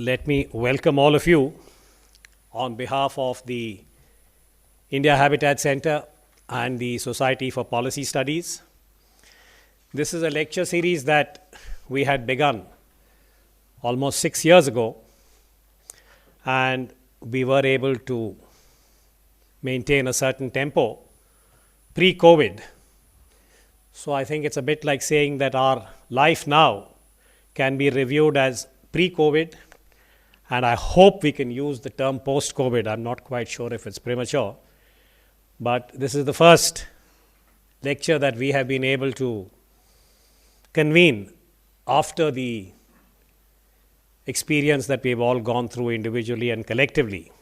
let me welcome all of you on behalf of the India Habitat Center and the Society for Policy Studies. This is a lecture series that we had begun almost 6 years ago, and we were able to maintain a certain tempo pre-COVID. So I think it's a bit like saying that our life now can be reviewed as pre-COVID, and I hope we can use the term post-COVID. I'm not quite sure if it's premature, but this is the first lecture that we have been able to convene after the experience that we've all gone through individually and collectively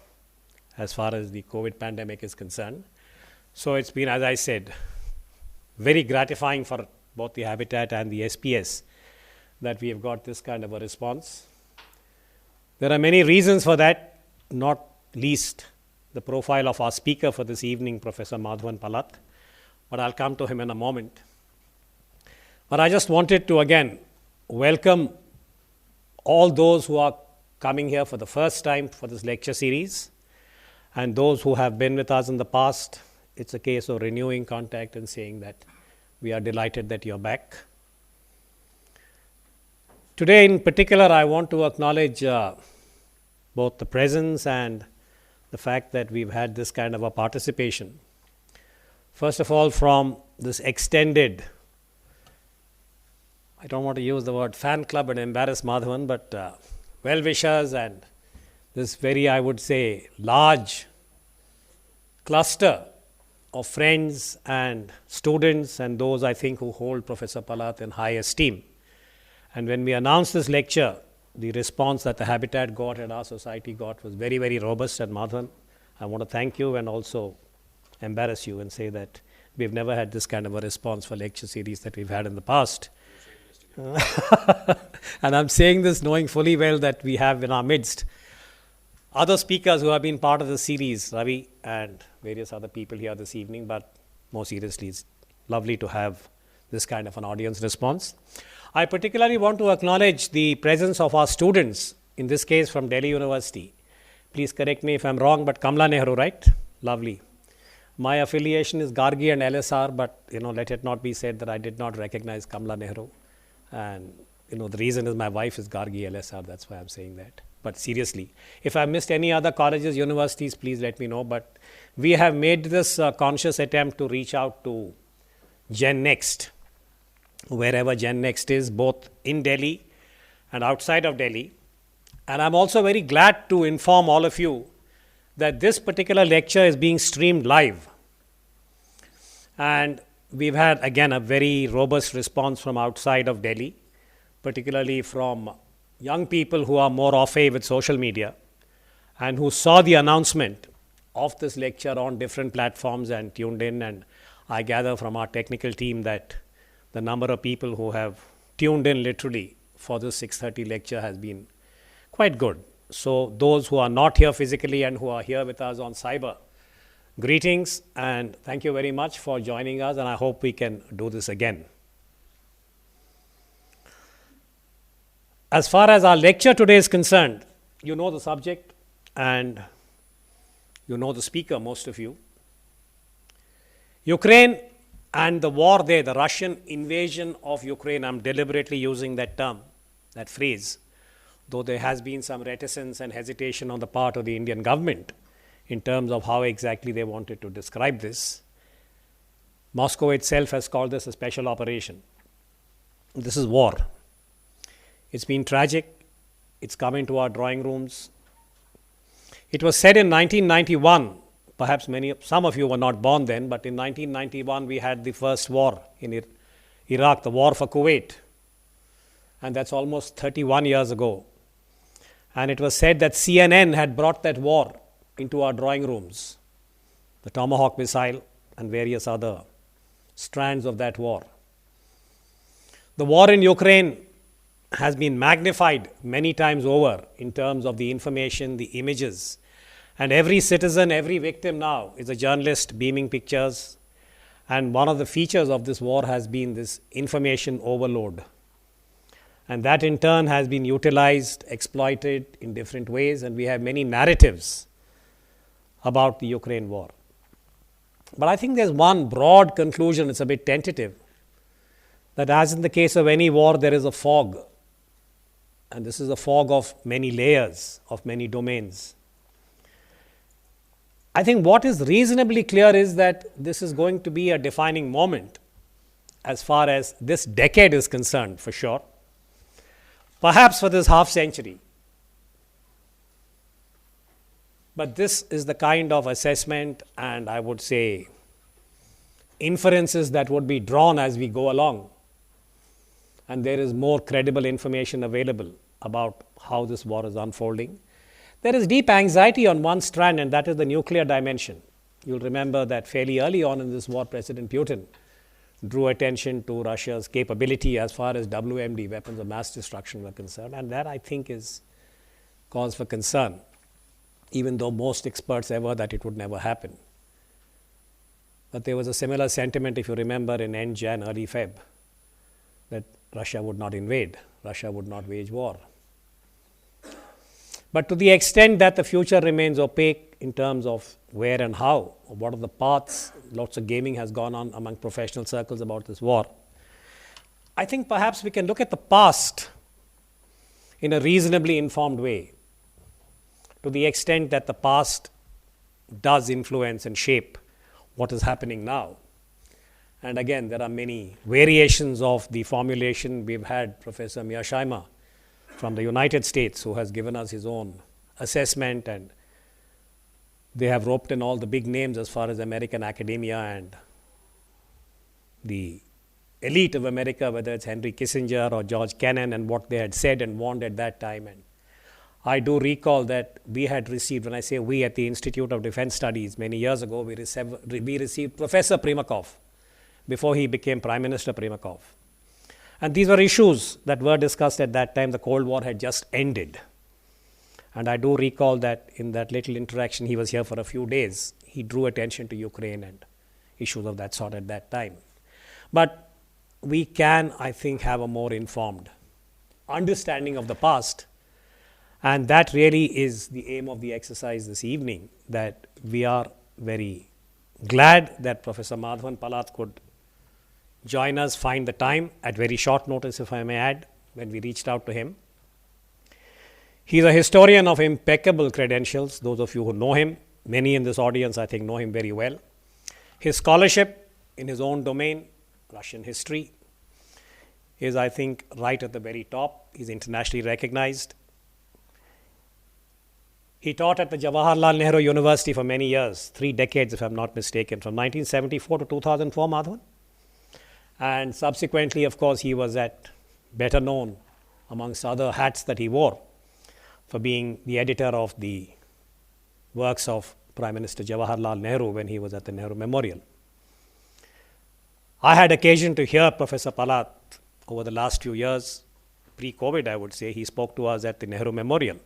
as far as the COVID pandemic is concerned. So it's been, as I said, very gratifying for both the Habitat and the SPS that we have got this kind of a response. There are many reasons for that, not least the profile of our speaker for this evening, Professor Madhavan Palat, but I'll come to him in a moment. But I just wanted to again welcome all those who are coming here for the first time for this lecture series, and those who have been with us in the past. It's a case of renewing contact and saying that we are delighted that you're back. Today in particular, I want to acknowledge both the presence and the fact that we've had this kind of a participation. First of all, from this extended, I don't want to use the word fan club and embarrass Madhavan, but well-wishers and this very, I would say, large cluster of friends and students and those, I think, who hold Professor Palat in high esteem. And when we announced this lecture, the response that the Habitat got and our society got was very, very robust. And Madhavan, I want to thank you and also embarrass you and say that we've never had this kind of a response for lecture series that we've had in the past. And I'm saying this knowing fully well that we have in our midst other speakers who have been part of the series, Ravi and various other people here this evening, but more seriously, it's lovely to have this kind of an audience response. I particularly want to acknowledge the presence of our students, in this case from Delhi University. Please correct me if I'm wrong, but Kamla Nehru, right? Lovely. My affiliation is Gargi and LSR, but let it not be said that I did not recognize Kamla Nehru. And the reason is my wife is Gargi LSR, that's why I'm saying that. But seriously, if I missed any other colleges, universities, please let me know. But we have made this conscious attempt to reach out to Gen Next, wherever Gen Next is, both in Delhi and outside of Delhi. And I'm also very glad to inform all of you that this particular lecture is being streamed live. And we've had, again, a very robust response from outside of Delhi, particularly from young people who are more au fait with social media and who saw the announcement of this lecture on different platforms and tuned in. And I gather from our technical team that the number of people who have tuned in literally for this 6:30 lecture has been quite good. So those who are not here physically and who are here with us on cyber, greetings and thank you very much for joining us, and I hope we can do this again. As far as our lecture today is concerned, you know the subject and you know the speaker, most of you. Ukraine and the war there, the Russian invasion of Ukraine, I'm deliberately using that term, that phrase, though there has been some reticence and hesitation on the part of the Indian government in terms of how exactly they wanted to describe this. Moscow itself has called this a special operation. This is war. It's been tragic. It's come into our drawing rooms. It was said in 1991, perhaps some of you were not born then, but in 1991 we had the first war in Iraq, the war for Kuwait. And that's almost 31 years ago. And it was said that CNN had brought that war into our drawing rooms, the Tomahawk missile and various other strands of that war. The war in Ukraine has been magnified many times over in terms of the information, the images. And every citizen, every victim now is a journalist beaming pictures. And one of the features of this war has been this information overload. And that in turn has been utilized, exploited in different ways, and we have many narratives about the Ukraine war. But I think there's one broad conclusion, it's a bit tentative, that as in the case of any war, there is a fog. And this is a fog of many layers, of many domains. I think what is reasonably clear is that this is going to be a defining moment as far as this decade is concerned, for sure. Perhaps for this half century. But this is the kind of assessment and I would say inferences that would be drawn as we go along. And there is more credible information available about how this war is unfolding. There is deep anxiety on one strand, and that is the nuclear dimension. You'll remember that fairly early on in this war, President Putin drew attention to Russia's capability as far as WMD, weapons of mass destruction, were concerned. And that, I think, is cause for concern, even though most experts aver that it would never happen. But there was a similar sentiment, if you remember, in end Jan, early Feb, that Russia would not invade, Russia would not wage war. But to the extent that the future remains opaque in terms of where and how, or what are the paths, lots of gaming has gone on among professional circles about this war. I think perhaps we can look at the past in a reasonably informed way, to the extent that the past does influence and shape what is happening now. And again, there are many variations of the formulation. We've had Professor Mearsheimer from the United States, who has given us his own assessment, and they have roped in all the big names as far as American academia and the elite of America, whether it's Henry Kissinger or George Kennan, and what they had said and warned at that time. And I do recall that we had received, when I say we, at the Institute of Defense Studies many years ago, we received Professor Primakov before he became Prime Minister Primakov. And these were issues that were discussed at that time. The Cold War had just ended. And I do recall that in that little interaction, he was here for a few days. He drew attention to Ukraine and issues of that sort at that time. But we can, I think, have a more informed understanding of the past. And that really is the aim of the exercise this evening, that we are very glad that Professor Madhavan Palat could join us, find the time at very short notice, if I may add, when we reached out to him. He's a historian of impeccable credentials. Those of you who know him, many in this audience, I think, know him very well. His scholarship in his own domain, Russian history, is, I think, right at the very top. He's internationally recognized. He taught at the Jawaharlal Nehru University for many years, 3 decades, if I'm not mistaken, from 1974 to 2004, Madhavan. And subsequently, of course, he was better known, amongst other hats that he wore, for being the editor of the works of Prime Minister Jawaharlal Nehru when he was at the Nehru Memorial. I had occasion to hear Professor Palat over the last few years, pre-COVID, I would say. He spoke to us at the Nehru Memorial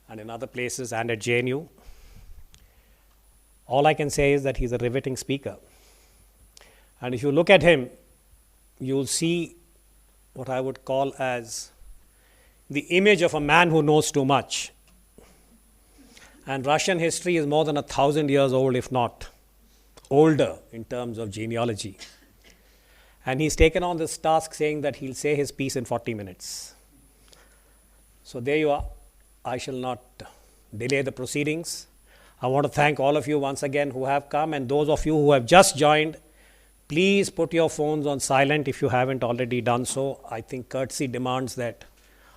and in other places and at JNU. All I can say is that he's a riveting speaker. And if you look at him, you'll see what I would call as the image of a man who knows too much. And Russian history is more than 1,000 years old, if not older, in terms of genealogy. And he's taken on this task saying that he'll say his piece in 40 minutes. So there you are. I shall not delay the proceedings. I want to thank all of you once again who have come, and those of you who have just joined, please put your phones on silent if you haven't already done so. I think courtesy demands that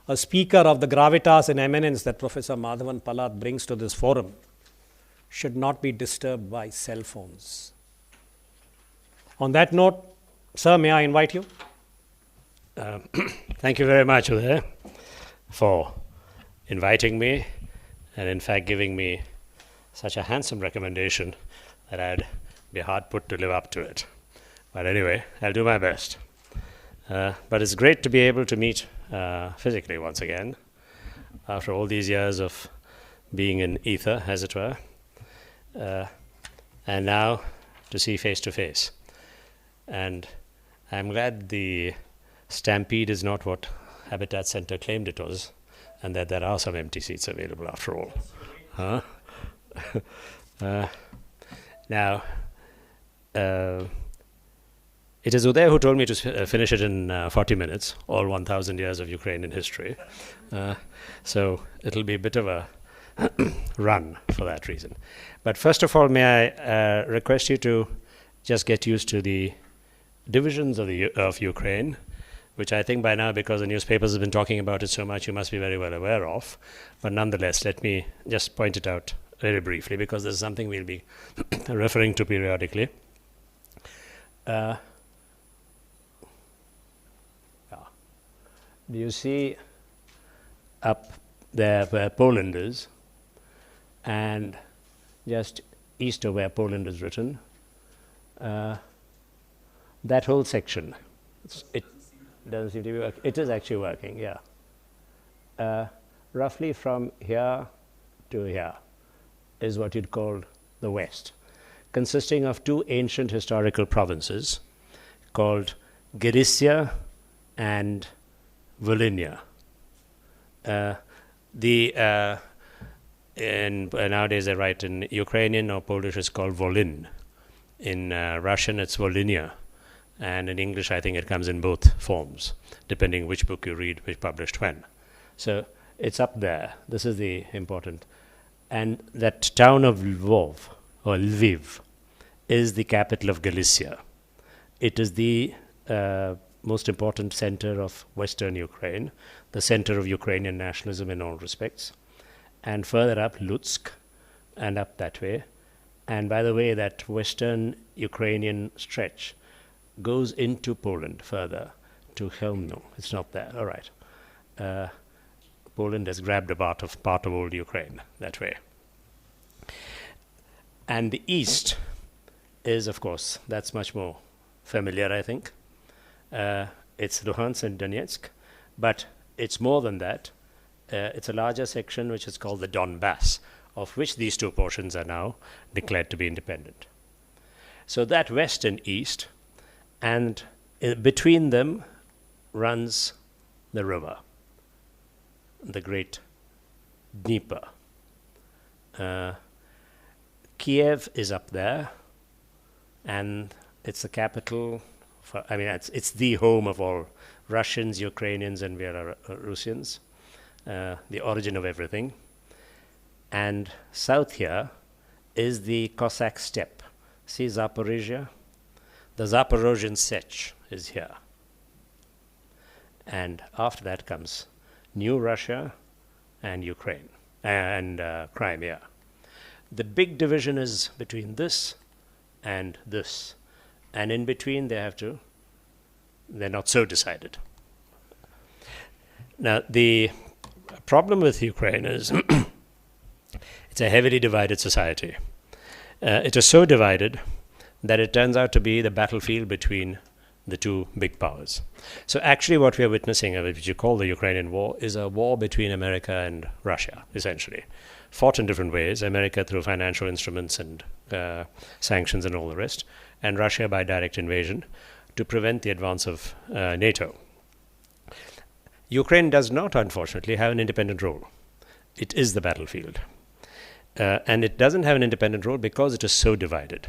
a speaker of the gravitas and eminence that Professor Madhavan Palat brings to this forum should not be disturbed by cell phones. On that note, sir, may I invite you? Thank you very much, Uday, for inviting me and in fact giving me such a handsome recommendation that I'd be hard put to live up to it. But anyway, I'll do my best. But it's great to be able to meet physically once again after all these years of being in ether, as it were, and now to see face to face. And I'm glad the stampede is not what Habitat Center claimed it was, and that there are some empty seats available after all. Huh? Now, it is Uday who told me to finish it in 40 minutes, all 1,000 years of Ukrainian history. So it'll be a bit of a run for that reason. But first of all, may I request you to just get used to the divisions of Ukraine, which I think by now, because the newspapers have been talking about it so much, you must be very well aware of. But nonetheless, let me just point it out very briefly, because this is something we'll be referring to periodically. Do you see up there where Poland is, and just east of where Poland is written, that whole section? It doesn't seem to be working. It is actually working, yeah. Roughly from here to here is what you'd call the West, consisting of two ancient historical provinces called Galicia and Volhynia. Nowadays they write in Ukrainian or Polish it's called Volyn. In Russian it's Volhynia. And in English I think it comes in both forms, depending which book you read, which published when. So it's up there. This is the important. And that town of Lvov, or Lviv, is the capital of Galicia. It is the most important center of Western Ukraine, the center of Ukrainian nationalism in all respects. And further up, Lutsk, and up that way. And by the way, that Western Ukrainian stretch goes into Poland further to Chełmno. It's not there. All right. Poland has grabbed a part of old Ukraine that way. And the east is, of course, that's much more familiar, I think. It's Luhansk and Donetsk, but it's more than that. It's a larger section which is called the Donbass, of which these two portions are now declared to be independent. So that west and east, and between them runs the river, the great Dnieper. Kiev is up there, and it's the capital. It's the home of all Russians, Ukrainians, and Belarusians, the origin of everything. And south here is the Cossack steppe. See Zaporizhia? The Zaporozhian Sech is here. And after that comes New Russia and Ukraine and Crimea. The big division is between this and this. And in between they're not so decided. Now, the problem with Ukraine is it's a heavily divided society. It is so divided that it turns out to be the battlefield between the two big powers. So actually what we are witnessing, which you call the Ukrainian war, is a war between America and Russia, essentially. Fought in different ways, America through financial instruments and sanctions and all the rest, and Russia by direct invasion to prevent the advance of NATO. Ukraine does not, unfortunately, have an independent role. It is the battlefield. And it doesn't have an independent role because it is so divided.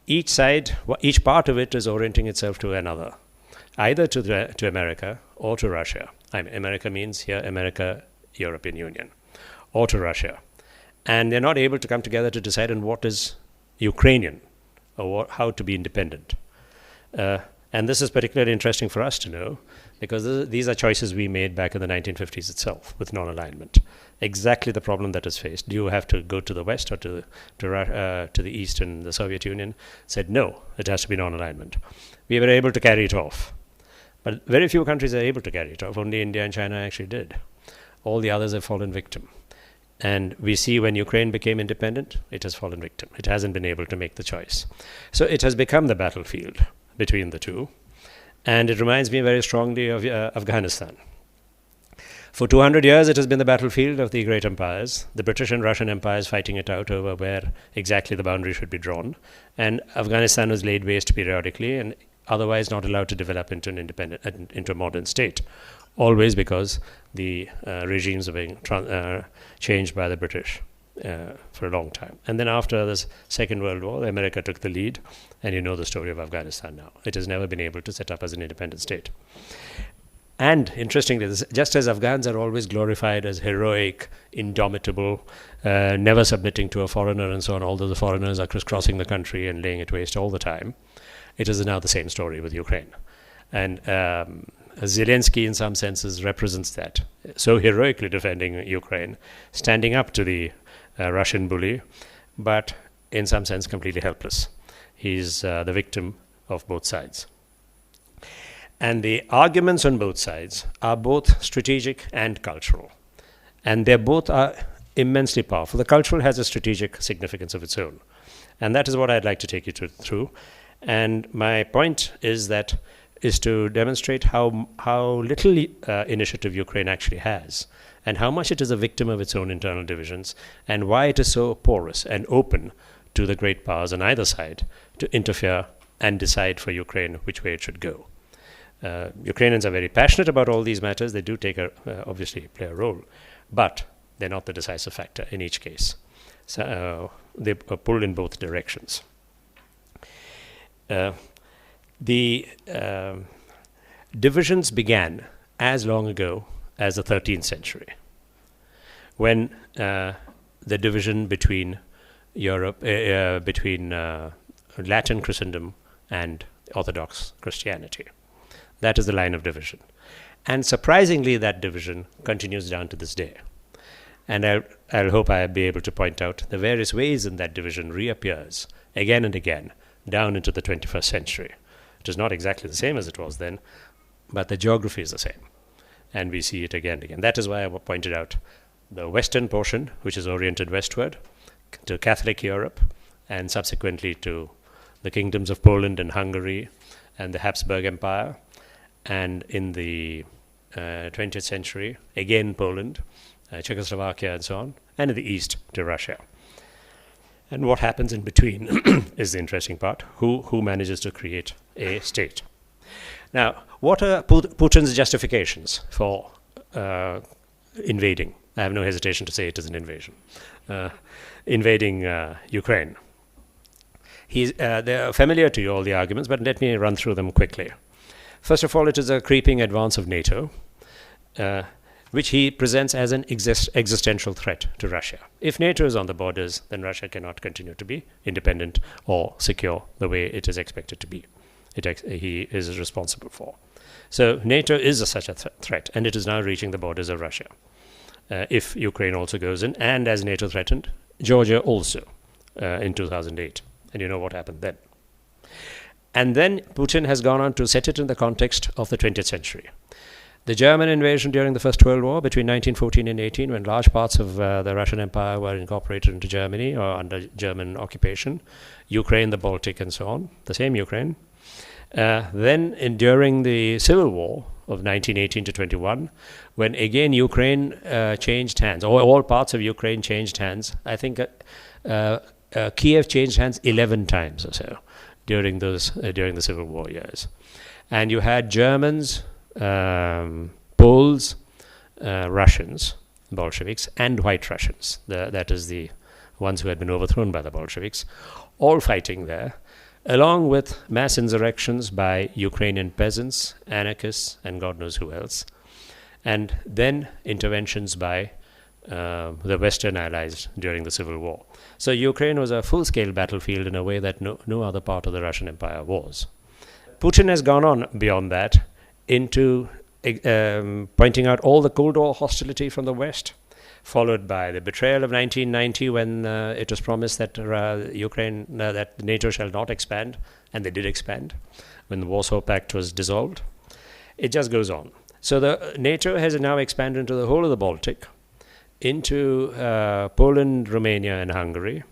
Each side, each part of it is orienting itself to another, either to America or to Russia. America means here America, European Union, or to Russia. And they're not able to come together to decide on what is Ukrainian or how to be independent. And this is particularly interesting for us to know because these are choices we made back in the 1950s itself with non-alignment. Exactly the problem that is faced. Do you have to go to the West or to the East and the Soviet Union? Said no, it has to be non-alignment. We were able to carry it off. But very few countries are able to carry it off. Only India and China actually did. All the others have fallen victim. And we see when Ukraine became independent, it has fallen victim. It hasn't been able to make the choice. So it has become the battlefield between the two. And it reminds me very strongly of Afghanistan. For 200 years, it has been the battlefield of the great empires, the British and Russian empires fighting it out over where exactly the boundary should be drawn. And Afghanistan was laid waste periodically and otherwise not allowed to develop into an independent, into a modern state. always because the regimes are being changed by the British for a long time. And then after the Second World War, America took the lead, and you know the story of Afghanistan now. It has never been able to set up as an independent state. And interestingly, just as Afghans are always glorified as heroic, indomitable, never submitting to a foreigner and so on, although the foreigners are crisscrossing the country and laying it waste all the time, it is now the same story with Ukraine. And Zelensky, in some senses, represents that. So heroically defending Ukraine, standing up to the Russian bully, but in some sense completely helpless. He's the victim of both sides. And the arguments on both sides are both strategic and cultural. And they both are immensely powerful. The cultural has a strategic significance of its own. And that is what I'd like to take you through. And my point is to demonstrate how little initiative Ukraine actually has, and how much it is a victim of its own internal divisions, and why it is so porous and open to the great powers on either side to interfere and decide for Ukraine which way it should go. Ukrainians are very passionate about all these matters. They do obviously play a role, but they're not the decisive factor in each case. So they are pulled in both directions. The divisions began as long ago as the 13th century, when the division between between Latin Christendom and Orthodox Christianity. That is the line of division. And surprisingly, that division continues down to this day. And I'll hope I'll be able to point out the various ways in that division reappears again and again down into the 21st century. It is not exactly the same as it was then, but the geography is the same. And we see it again and again. That is why I pointed out the western portion, which is oriented westward to Catholic Europe, and subsequently to the kingdoms of Poland and Hungary and the Habsburg Empire. And in the 20th century, again Poland, Czechoslovakia and so on, and in the east to Russia. And what happens in between is the interesting part. Who manages to create a state? Now, what are Putin's justifications for invading? I have no hesitation to say it is an invasion. Invading Ukraine. They're familiar to you, all the arguments, but let me run through them quickly. First of all, it is a creeping advance of NATO, which he presents as an existential threat to Russia. If NATO is on the borders, then Russia cannot continue to be independent or secure the way it is expected to be. He is responsible for. So NATO is such a threat, and it is now reaching the borders of Russia. If Ukraine also goes in, and as NATO threatened, Georgia also in 2008. And you know what happened then. And then Putin has gone on to set it in the context of the 20th century. The German invasion during the First World War between 1914 and 18, when large parts of the Russian Empire were incorporated into Germany or under German occupation, Ukraine, the Baltic, and so on, the same Ukraine. Then during the Civil War of 1918 to 21, when again Ukraine changed hands, or all parts of Ukraine changed hands, I think Kiev changed hands 11 times or so during the Civil War years. And you had Germans, Poles, Russians, Bolsheviks, and White Russians. That is the ones who had been overthrown by the Bolsheviks, all fighting there, along with mass insurrections by Ukrainian peasants, anarchists, and God knows who else, and then interventions by the Western allies during the Civil War. So Ukraine was a full-scale battlefield in a way that no other part of the Russian Empire was. Putin has gone on beyond that into pointing out all the Cold War hostility from the West, followed by the betrayal of 1990 when it was promised that that NATO shall not expand, and they did expand when the Warsaw Pact was dissolved. It just goes on. So the NATO has now expanded into the whole of the Baltic, into Poland, Romania, and Hungary,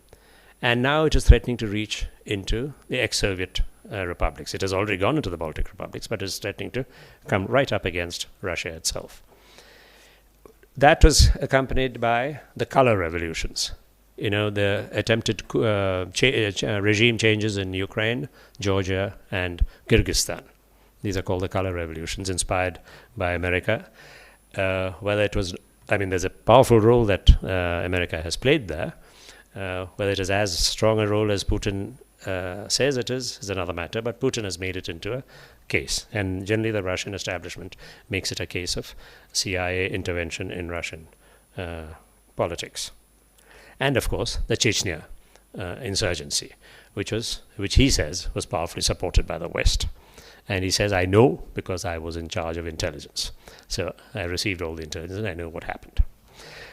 and now it is threatening to reach into the ex-Soviet republics. It has already gone into the Baltic republics, but is threatening to come right up against Russia itself. That was accompanied by the color revolutions. The attempted regime changes in Ukraine, Georgia, and Kyrgyzstan. These are called the color revolutions, inspired by America. Whether it was, there's a powerful role that America has played there. Whether it is as strong a role as Putin says it is another matter, but Putin has made it into a case. And generally the Russian establishment makes it a case of CIA intervention in Russian politics. And of course, the Chechnya insurgency, which he says was powerfully supported by the West. And he says, I know because I was in charge of intelligence. So I received all the intelligence and I know what happened.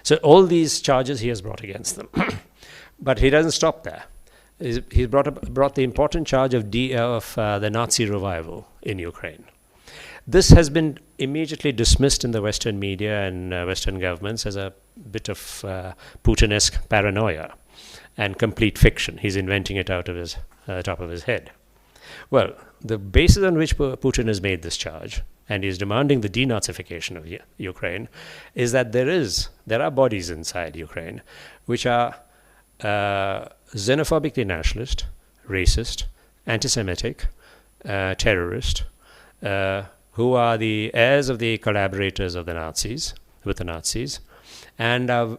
So all these charges he has brought against them. But he doesn't stop there. He's brought the important charge of the Nazi revival in Ukraine. This has been immediately dismissed in the Western media and Western governments as a bit of Putin-esque paranoia and complete fiction. He's inventing it out of his top of his head. Well, the basis on which Putin has made this charge, and he is demanding the denazification of Ukraine, is that there are bodies inside Ukraine which are xenophobically nationalist, racist, anti-Semitic, terrorist, who are the heirs of the collaborators of the Nazis, with the Nazis, and are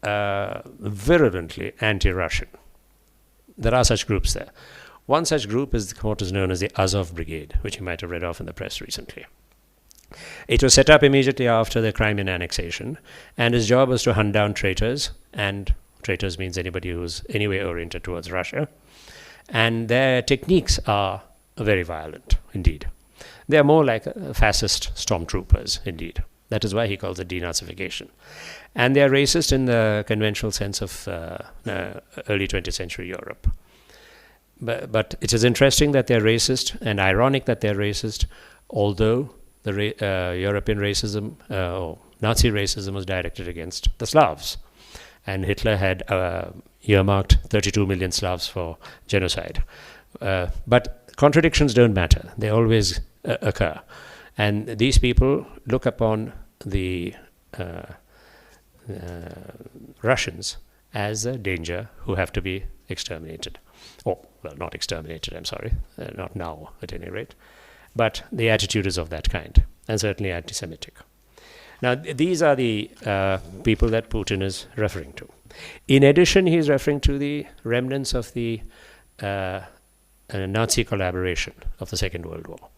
virulently anti-Russian. There are such groups there. One such group is what is known as the Azov Brigade, which you might have read off in the press recently. It was set up immediately after the Crimean annexation, and its job was to hunt down traitors, and traitors means anybody who's anyway oriented towards Russia, and their techniques are very violent indeed. They are more like fascist stormtroopers indeed. That is why he calls it denazification. And they are racist in the conventional sense of early 20th century Europe. But it is interesting that they're racist, and ironic that they're racist, although the European racism, or Nazi racism, was directed against the Slavs. And Hitler had earmarked 32 million Slavs for genocide. But contradictions don't matter. They always occur. And these people look upon the Russians as a danger who have to be exterminated. Well, not exterminated, I'm sorry. Not now, at any rate. But the attitude is of that kind, and certainly anti-Semitic. Now, these are the people that Putin is referring to. In addition, he is referring to the remnants of the Nazi collaboration of the Second World War.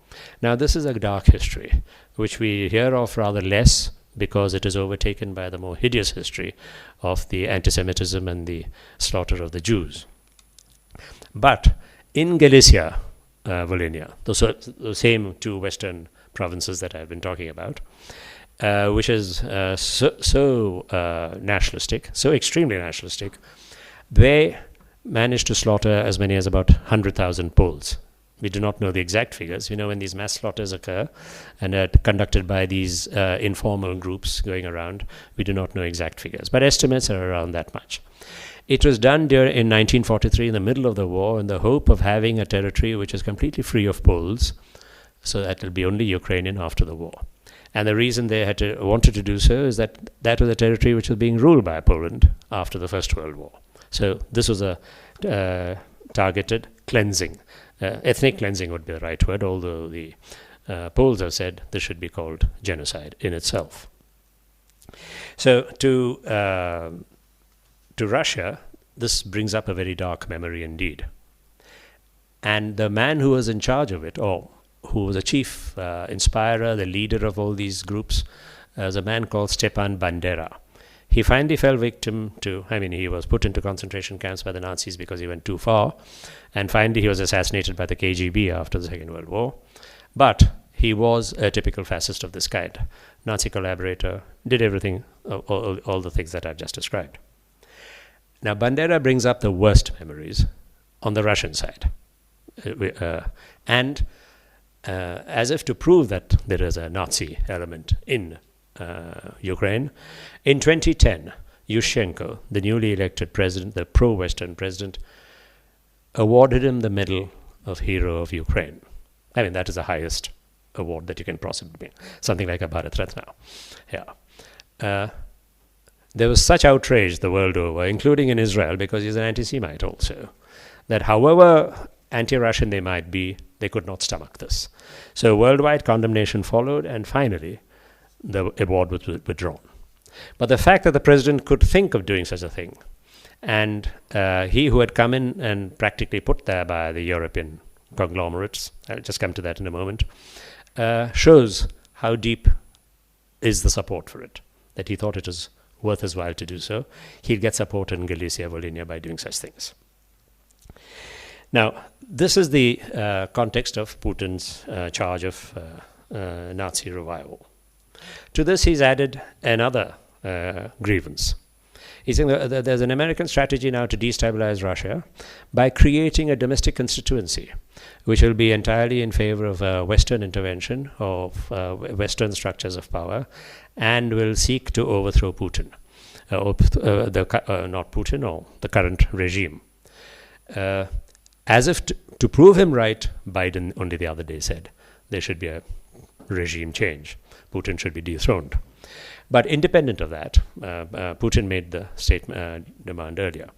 Now, this is a dark history, which we hear of rather less because it is overtaken by the more hideous history of the anti-Semitism and the slaughter of the Jews. But in Galicia, Volhynia, the same two western provinces that I've been talking about, which is so nationalistic, so extremely nationalistic, they managed to slaughter as many as about 100,000 Poles. We do not know the exact figures. We know when these mass slaughters occur and are conducted by these informal groups going around, we do not know exact figures. But estimates are around that much. It was done in 1943, in the middle of the war, in the hope of having a territory which is completely free of Poles, so that it will be only Ukrainian after the war. And the reason they wanted to do so is that that was a territory which was being ruled by Poland after the First World War. So this was a targeted cleansing. Ethnic cleansing would be the right word, although the Poles have said this should be called genocide in itself. So to Russia, this brings up a very dark memory indeed. And the man who was in charge of it, or who was the chief inspirer, the leader of all these groups, was a man called Stepan Bandera. He finally fell victim to, he was put into concentration camps by the Nazis because he went too far, and finally he was assassinated by the KGB after the Second World War. But he was a typical fascist of this kind. Nazi collaborator, did everything, all the things that I've just described. Now, Bandera brings up the worst memories on the Russian side. And as if to prove that there is a Nazi element in Ukraine, in 2010, Yushchenko, the newly elected president, the pro-Western president, awarded him the Medal of Hero of Ukraine. That is the highest award that you can possibly be. Something like a Bharat Ratna. Yeah. There was such outrage the world over, including in Israel, because he's an anti-Semite also, that however anti-Russian they might be, They could not stomach this. So worldwide condemnation followed, and finally the award was withdrawn. But the fact that the president could think of doing such a thing, and he who had come in and practically put there by the European conglomerates, I'll just come to that in a moment, shows how deep is the support for it, that he thought it was worth his while to do so. He'd get support in Galicia, Volhynia by doing such things. Now, this is the context of Putin's charge of Nazi revival. To this, he's added another grievance. He's saying that there's an American strategy now to destabilize Russia by creating a domestic constituency, which will be entirely in favor of Western intervention, of Western structures of power, and will seek to overthrow Putin, not Putin, or the current regime. As if to prove him right, Biden only the other day said there should be a regime change. Putin should be dethroned. But independent of that, Putin made the demand earlier.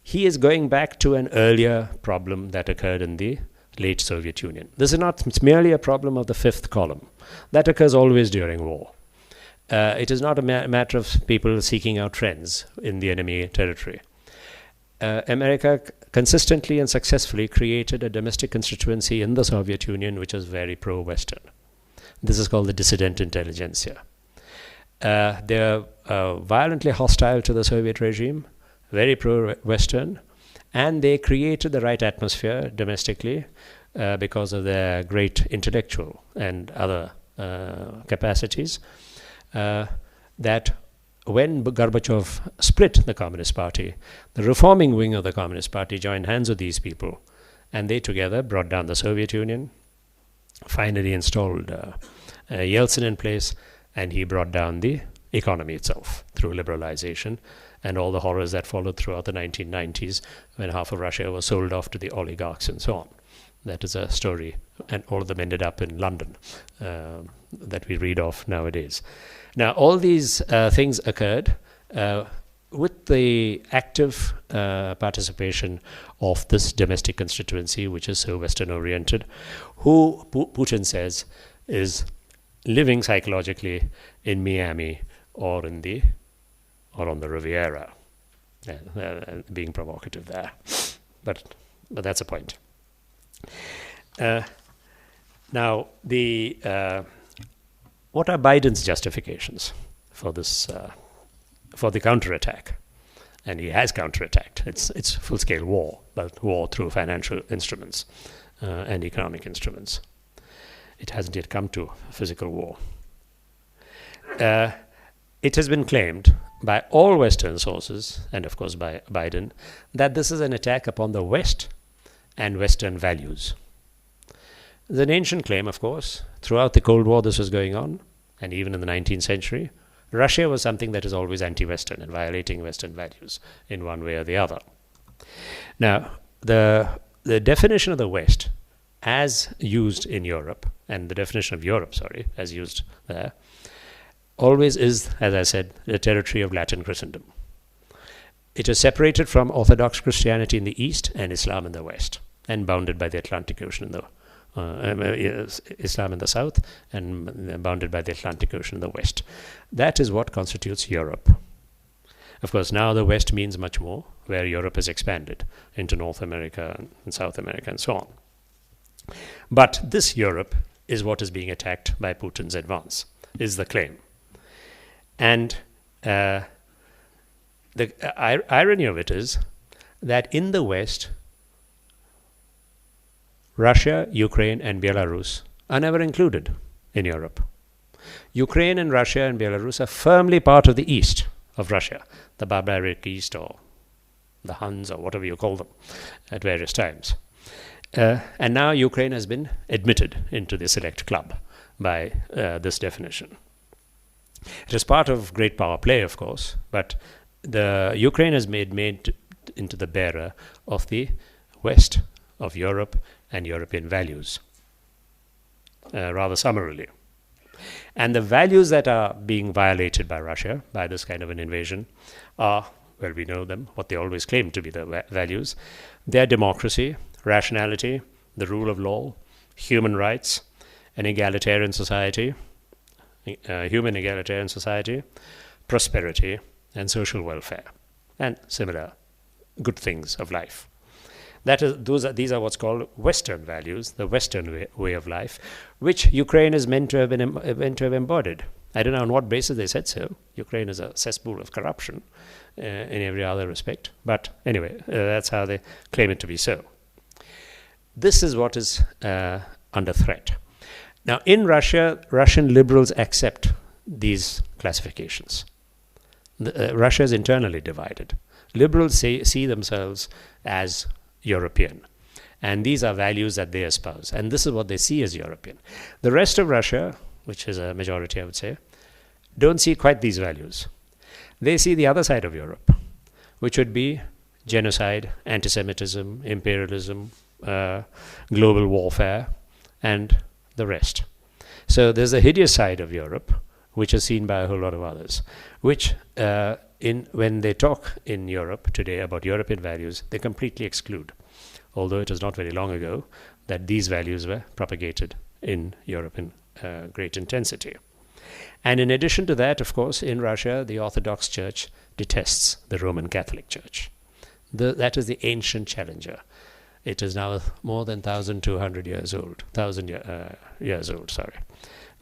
He is going back to an earlier problem that occurred in the late Soviet Union. This is not merely a problem of the fifth column. That occurs always during war. It is not a matter of people seeking out friends in the enemy territory. America consistently and successfully created a domestic constituency in the Soviet Union which was very pro-Western. This is called the dissident intelligentsia. They're violently hostile to the Soviet regime, very pro-Western, and they created the right atmosphere domestically because of their great intellectual and other capacities, that when Gorbachev split the Communist Party, the reforming wing of the Communist Party joined hands with these people, and they together brought down the Soviet Union, finally installed Yeltsin in place, and he brought down the economy itself through liberalization and all the horrors that followed throughout the 1990s when half of Russia was sold off to the oligarchs and so on. That is a story, and all of them ended up in London that we read of nowadays. Now, all these things occurred with the active participation of this domestic constituency, which is so Western-oriented, who Putin says is living psychologically in Miami or on the Riviera, being provocative there, but that's a point. Now, what are Biden's justifications for this, for the counterattack? And he has counterattacked. It's full-scale war, but war through financial instruments and economic instruments. It hasn't yet come to physical war. It has been claimed by all Western sources, and of course by Biden, that this is an attack upon the West and Western values. It's an ancient claim, of course. Throughout the Cold War this was going on, and even in the 19th century. Russia was something that is always anti-Western and violating Western values in one way or the other. Now, the definition of the West as used in Europe, and the definition of Europe, as used there, always is, as I said, the territory of Latin Christendom. It is separated from Orthodox Christianity in the East and Islam in the West, and bounded by the Atlantic Ocean in the Islam in the South, and bounded by the Atlantic Ocean in the West. That is what constitutes Europe. Of course, now the West means much more, where Europe has expanded into North America and South America and so on. But this Europe is what is being attacked by Putin's advance, is the claim. And the irony of it is that in the West, Russia, Ukraine, and Belarus are never included in Europe. Ukraine and Russia and Belarus are firmly part of the East of Russia, the barbaric East, or the Huns, or whatever you call them, at various times. And now Ukraine has been admitted into the select club by this definition. It is part of great power play, of course, but the Ukraine has made into the bearer of the West of Europe and European values, rather summarily. And the values that are being violated by Russia by this kind of an invasion are, well, we know them, what they always claim to be the values. Their democracy, rationality, the rule of law, human rights, an egalitarian society, human egalitarian society, prosperity, and social welfare, and similar good things of life. These are what's called Western values, the Western way of life, which Ukraine is meant to have embodied. I don't know on what basis they said so. Ukraine is a cesspool of corruption in every other respect. But anyway, that's how they claim it to be so. This is what is under threat. Now, in Russia, Russian liberals accept these classifications. Russia is internally divided. Liberals see themselves as European. And these are values that they espouse. And this is what they see as European. The rest of Russia, which is a majority, I would say, don't see quite these values. They see the other side of Europe, which would be genocide, anti-Semitism, imperialism, global warfare, and the rest. So there's a hideous side of Europe, which is seen by a whole lot of others, which when they talk in Europe today about European values, they completely exclude, although it was not very long ago that these values were propagated in Europe in great intensity. And in addition to that, of course, in Russia, the Orthodox Church detests the Roman Catholic Church. That is the ancient challenger. It is now more than 1,200 years old, years old, sorry.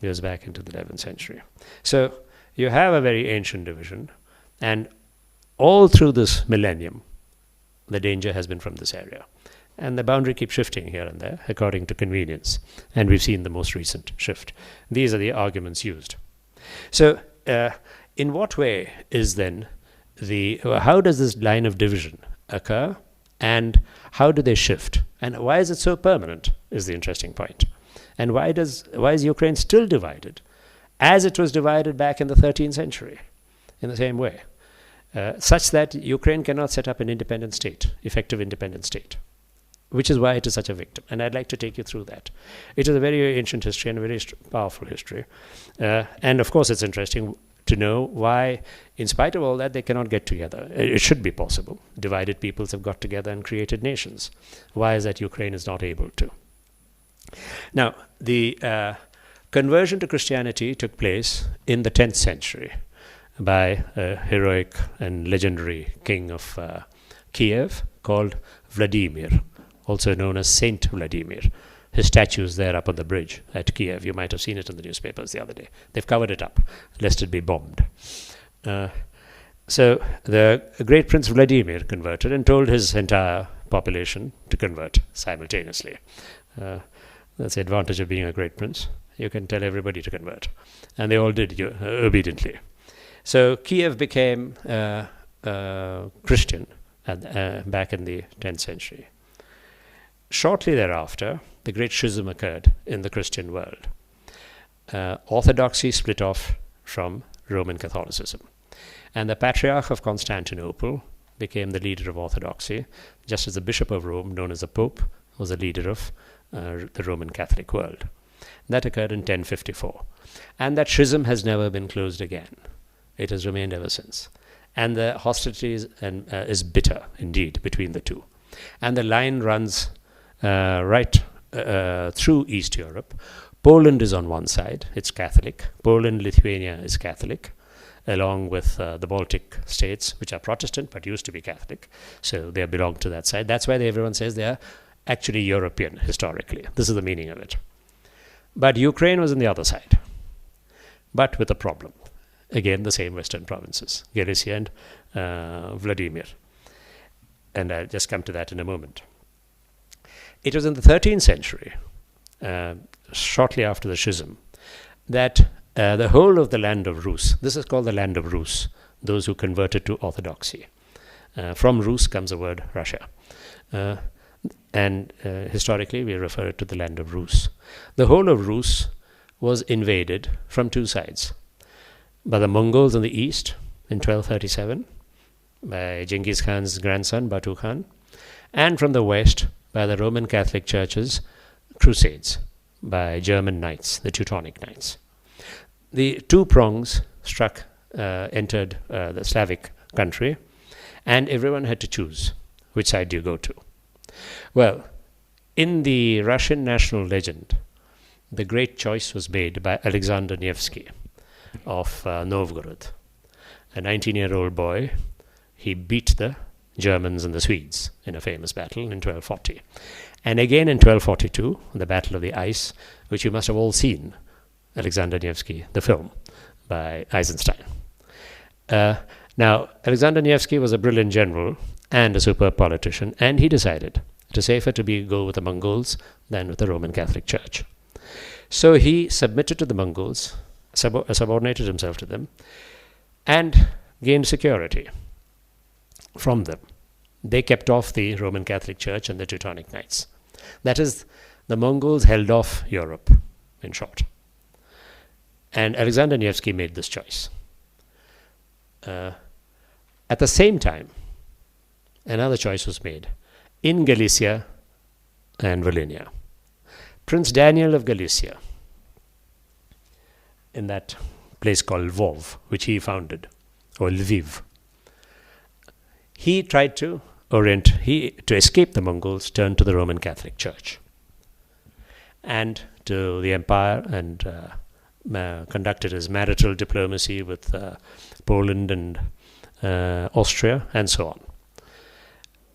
It goes back into the 11th century. So you have a very ancient division, and all through this millennium, the danger has been from this area. And the boundary keeps shifting here and there according to convenience. And we've seen the most recent shift. These are the arguments used. So in what way is then how does this line of division occur, and how do they shift? And why is it so permanent is the interesting point. And why is Ukraine still divided as it was divided back in the 13th century in the same way, such that Ukraine cannot set up an independent state, effective independent state, which is why it is such a victim. And I'd like to take you through that. It is a very ancient history and a very powerful history. And of course, it's interesting to know why, in spite of all that, they cannot get together. It should be possible. Divided peoples have got together and created nations. Why is that Ukraine is not able to? Now, the conversion to Christianity took place in the 10th century by a heroic and legendary king of Kiev called Vladimir, also known as Saint Vladimir. His statue is there up on the bridge at Kiev. You might have seen it in the newspapers the other day. They've covered it up, lest it be bombed. So the great Prince Vladimir converted and told his entire population to convert simultaneously. That's the advantage of being a great prince. You can tell everybody to convert. And they all did obediently. So Kiev became Christian back in the 10th century. Shortly thereafter, the great schism occurred in the Christian world. Orthodoxy split off from Roman Catholicism. And the Patriarch of Constantinople became the leader of Orthodoxy, just as the Bishop of Rome, known as the Pope, was the leader of the Roman Catholic world. That occurred in 1054. And that schism has never been closed again. It has remained ever since. And the hostility is bitter, indeed, between the two. And the line runs right through East Europe. Poland is on one side, it's Catholic. Poland, Lithuania is Catholic, along with the Baltic states, which are Protestant but used to be Catholic. So they belong to that side. That's why everyone says they are actually European historically. This is the meaning of it. But Ukraine was on the other side, but with a problem. Again, the same Western provinces, Galicia and Vladimir. And I'll just come to that in a moment. It was in the 13th century, shortly after the schism, that the whole of the land of Rus, this is called the land of Rus, those who converted to Orthodoxy. From Rus comes the word Russia. And historically, we refer it to the land of Rus. The whole of Rus was invaded from two sides. By the Mongols in the east in 1237, by Genghis Khan's grandson, Batu Khan, and from the west by the Roman Catholic Church's crusades, by German knights, the Teutonic knights. The two prongs entered the Slavic country, and everyone had to choose which side do you go to. Well, In the Russian national legend, the great choice was made by Alexander Nevsky of Novgorod, a 19-year-old boy. He beat the Germans and the Swedes in a famous battle in 1240. And again in 1242, the Battle of the Ice, which you must have all seen, Alexander Nevsky, the film by Eisenstein. Now, Alexander Nevsky was a brilliant general and a superb politician, and he decided it is safer to go with the Mongols than with the Roman Catholic Church. So he submitted to the Mongols, subordinated himself to them, and gained security from them. They kept off the Roman Catholic Church and the Teutonic Knights. That is, the Mongols held off Europe, in short. And Alexander Nevsky made this choice. At the same time, another choice was made in Galicia and Volhynia. Prince Daniel of Galicia, in that place called Lvov, which he founded, or Lviv, he tried to escape the Mongols, turned to the Roman Catholic Church and to the empire, and conducted his marital diplomacy with Poland and Austria and so on.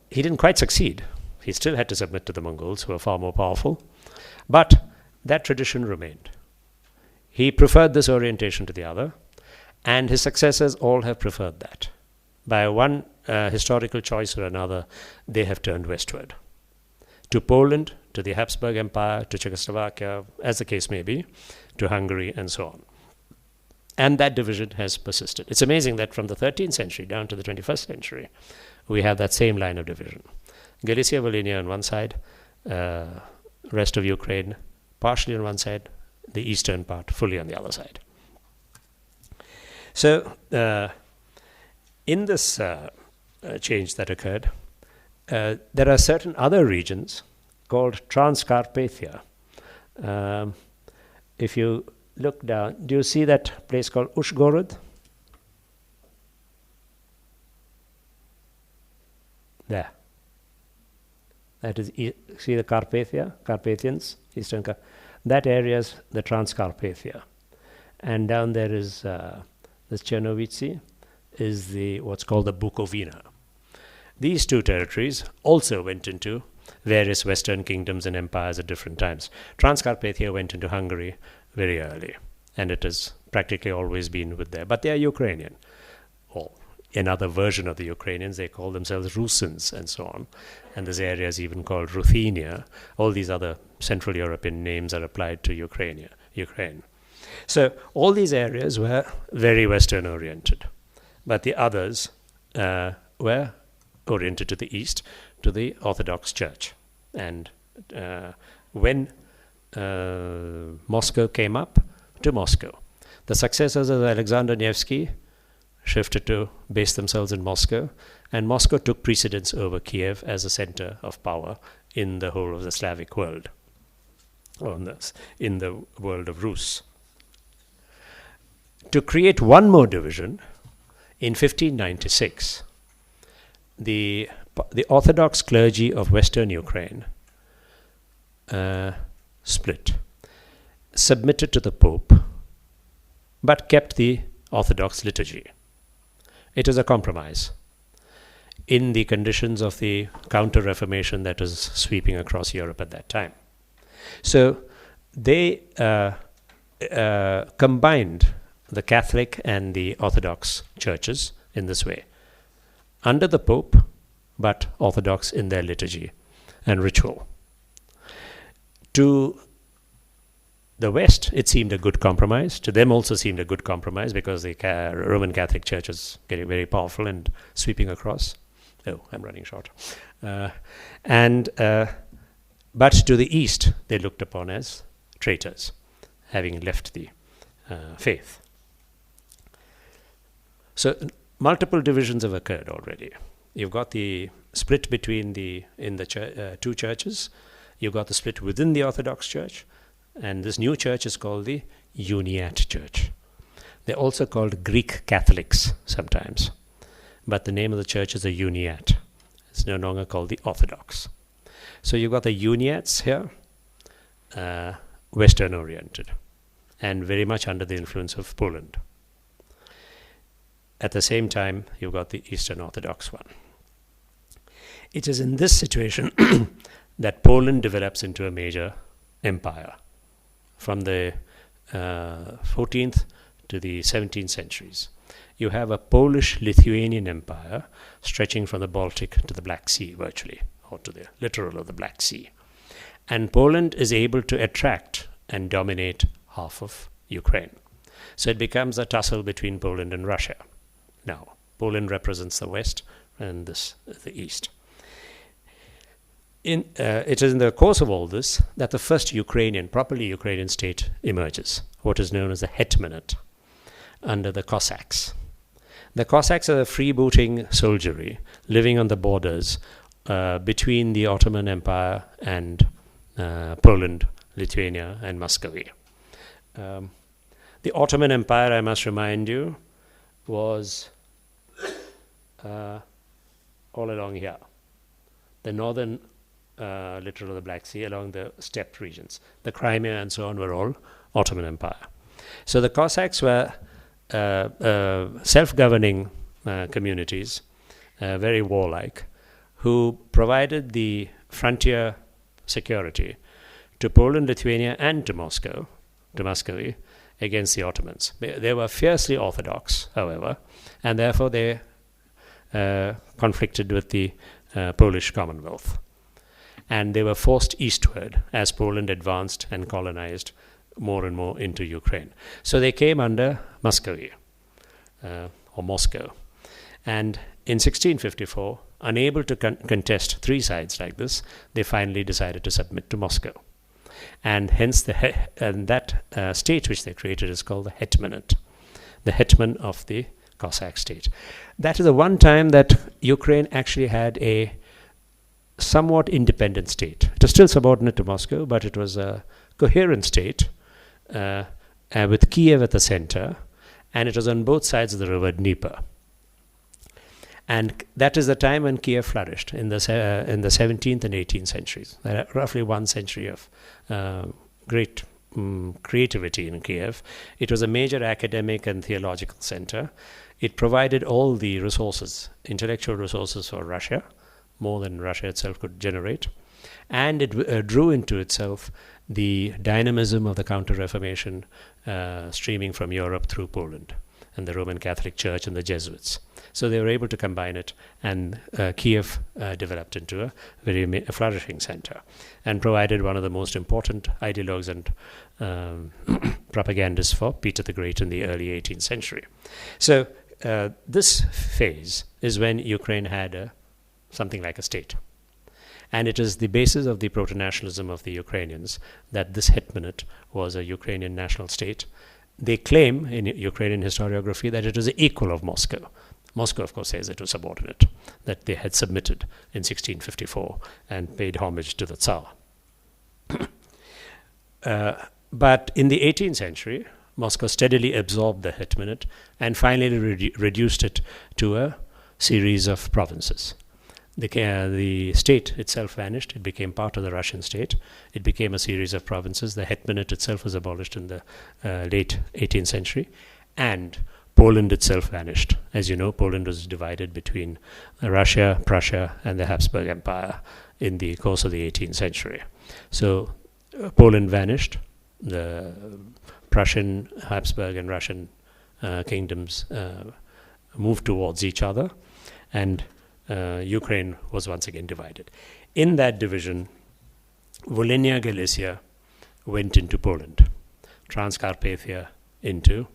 He didn't quite succeed. He still had to submit to the Mongols, who were far more powerful, but that tradition remained. He preferred this orientation to the other, and his successors all have preferred that. By one historical choice or another, they have turned westward. To Poland, to the Habsburg Empire, to Czechoslovakia, as the case may be, to Hungary, and so on. And that division has persisted. It's amazing that from the 13th century down to the 21st century, we have that same line of division. Galicia, Volhynia on one side, rest of Ukraine partially on one side, the eastern part fully on the other side. So, in this change that occurred, there are certain other regions called Transcarpathia. If you look down, do you see that place called Ushgorod? There. That is, see the Carpathians, Eastern that area is the Transcarpathia. And down there is this Chernovici, is what's called the Bukovina. These two territories also went into various Western kingdoms and empires at different times. Transcarpathia went into Hungary very early, and it has practically always been with there. But they are Ukrainian, or another version of the Ukrainians. They call themselves Rusins and so on. And this area is even called Ruthenia. All these other Central European names are applied to Ukraine. So all these areas were very Western oriented, but the others were oriented to the east, to the Orthodox Church. And when Moscow came up, to Moscow, the successors of Alexander Nevsky shifted to base themselves in Moscow, and Moscow took precedence over Kiev as a center of power in the whole of the Slavic world, or in the world of Rus. To create one more division, in 1596, the Orthodox clergy of Western Ukraine split, submitted to the Pope, but kept the Orthodox liturgy. It was a compromise in the conditions of the Counter-Reformation that was sweeping across Europe at that time. So they combined the Catholic and the Orthodox churches in this way, under the Pope, but Orthodox in their liturgy and ritual. To the West, it seemed a good compromise. To them also seemed a good compromise because the Roman Catholic Church is getting very powerful and sweeping across. Oh, I'm running short. But to the East, they looked upon as traitors, having left the faith. So multiple divisions have occurred already. You've got the split between two churches. You've got the split within the Orthodox Church. And this new church is called the Uniate Church. They're also called Greek Catholics sometimes. But the name of the church is the Uniate. It's no longer called the Orthodox. So you've got the Uniats here, Western oriented, and very much under the influence of Poland. At the same time, you've got the Eastern Orthodox one. It is in this situation that Poland develops into a major empire from the 14th to the 17th centuries. You have a Polish-Lithuanian empire stretching from the Baltic to the Black Sea, virtually, or to the littoral of the Black Sea. And Poland is able to attract and dominate half of Ukraine. So it becomes a tussle between Poland and Russia. Now, Poland represents the West and this the East. It is in the course of all this that the first properly Ukrainian state emerges, what is known as the Hetmanate, under the Cossacks. The Cossacks are a freebooting soldiery living on the borders between the Ottoman Empire and Poland, Lithuania, and Muscovy. The Ottoman Empire, I must remind you, was all along here. The northern littoral of the Black Sea, along the steppe regions. The Crimea and so on were all Ottoman Empire. So the Cossacks were self-governing communities, very warlike, who provided the frontier security to Poland, Lithuania, and to Muscovy, against the Ottomans. They were fiercely orthodox, however, and therefore they conflicted with the Polish Commonwealth. And they were forced eastward as Poland advanced and colonized more and more into Ukraine. So they came under Muscovy, or Moscow. And in 1654, unable to contest three sides like this, they finally decided to submit to Moscow. And hence that state which they created is called the Hetmanate, the hetman of the Cossack state. That is the one time that Ukraine actually had a somewhat independent state. It was still subordinate to Moscow, but it was a coherent state with Kiev at the center, and it was on both sides of the river Dnieper. And that is the time when Kiev flourished in the 17th and 18th centuries. Roughly 1 century of great creativity in Kiev. It was a major academic and theological center. It provided all the resources, intellectual resources for Russia, more than Russia itself could generate. And it drew into itself the dynamism of the Counter-Reformation streaming from Europe through Poland and the Roman Catholic Church and the Jesuits. So they were able to combine it, and Kiev developed into a very flourishing center and provided one of the most important ideologues and propagandists for Peter the Great in the early 18th century. So this phase is when Ukraine had something like a state. And it is the basis of the proto-nationalism of the Ukrainians that this hetmanate was a Ukrainian national state. They claim in Ukrainian historiography that it was the equal of Moscow. Moscow, of course, says it was subordinate, that they had submitted in 1654 and paid homage to the Tsar. But in the 18th century, Moscow steadily absorbed the hetmanate and finally reduced it to a series of provinces. The state itself vanished. It became part of the Russian state. It became a series of provinces. The hetmanate itself was abolished in the late 18th century. And Poland itself vanished. As you know, Poland was divided between Russia, Prussia, and the Habsburg Empire in the course of the 18th century. So Poland vanished. The Prussian, Habsburg, and Russian kingdoms moved towards each other, and Ukraine was once again divided. In that division, Volhynia, Galicia went into Poland, Transcarpathia into,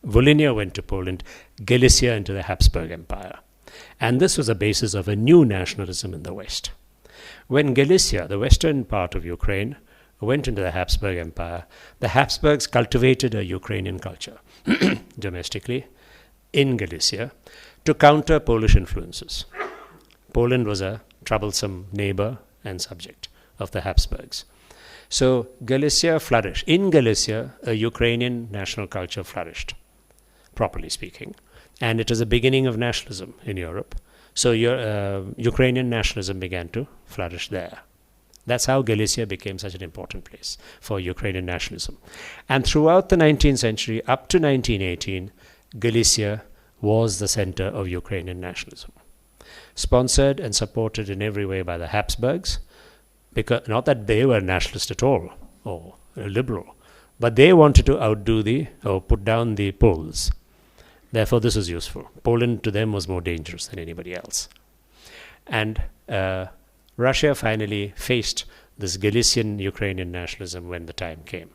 Volhynia went to Poland, Galicia into the Habsburg Empire. And this was the basis of a new nationalism in the West. When Galicia, the western part of Ukraine, went into the Habsburg Empire, the Habsburgs cultivated a Ukrainian culture domestically in Galicia to counter Polish influences. Poland was a troublesome neighbor and subject of the Habsburgs. So Galicia flourished. In Galicia, a Ukrainian national culture flourished, properly speaking. And it is the beginning of nationalism in Europe. So Ukrainian nationalism began to flourish there. That's how Galicia became such an important place for Ukrainian nationalism. And throughout the 19th century, up to 1918, Galicia was the center of Ukrainian nationalism. Sponsored and supported in every way by the Habsburgs, because not that they were nationalist at all or liberal, but they wanted to put down the Poles. Therefore, this was useful. Poland to them was more dangerous than anybody else. And Russia finally faced this Galician Ukrainian nationalism when the time came.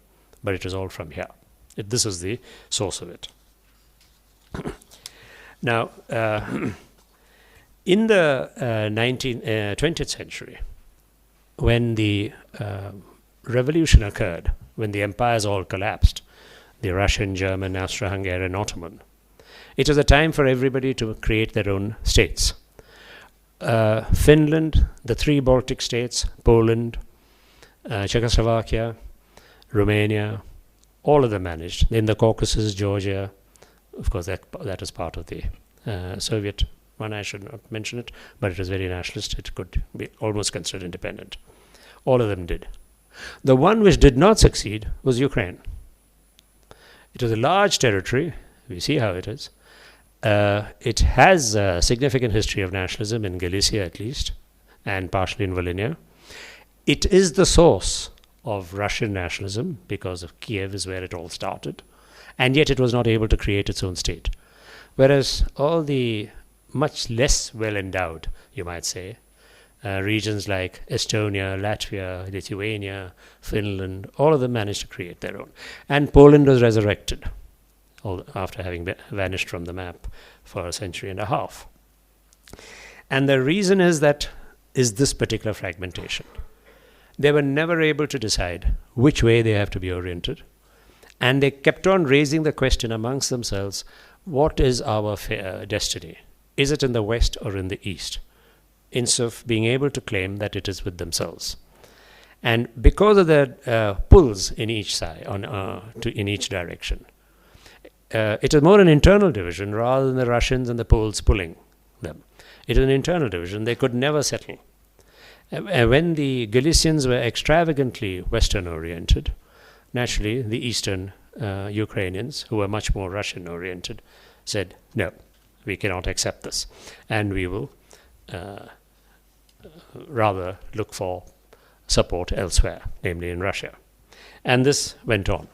But it was all from here. This was the source of it. Now, in the 20th century, when the revolution occurred, when the empires all collapsed, the Russian, German, Austro-Hungarian, Ottoman, it was a time for everybody to create their own states. Finland, the 3 Baltic states, Poland, Czechoslovakia, Romania, all of them managed. In the Caucasus, Georgia, of course, that was part of the Soviet one. I should not mention it, but it was very nationalist. It could be almost considered independent. All of them did. The one which did not succeed was Ukraine. It was a large territory. We see how it is. It has a significant history of nationalism in Galicia at least, and partially in Volhynia. It is the source of Russian nationalism because of Kiev is where it all started, and yet it was not able to create its own state. Whereas all the much less well-endowed, you might say, regions like Estonia, Latvia, Lithuania, Finland, all of them managed to create their own. And Poland was resurrected after having vanished from the map for a century and a half. And the reason is this particular fragmentation. They were never able to decide which way they have to be oriented. And they kept on raising the question amongst themselves, what is our destiny? Is it in the West or in the East? Instead of being able to claim that it is with themselves. And because of the pulls in each side, in each direction, it is more an internal division rather than the Russians and the Poles pulling them. It is an internal division. They could never settle. When the Galicians were extravagantly Western-oriented, naturally the Eastern Ukrainians, who were much more Russian-oriented, said, no, we cannot accept this. And we will rather look for support elsewhere, namely in Russia. And this went on.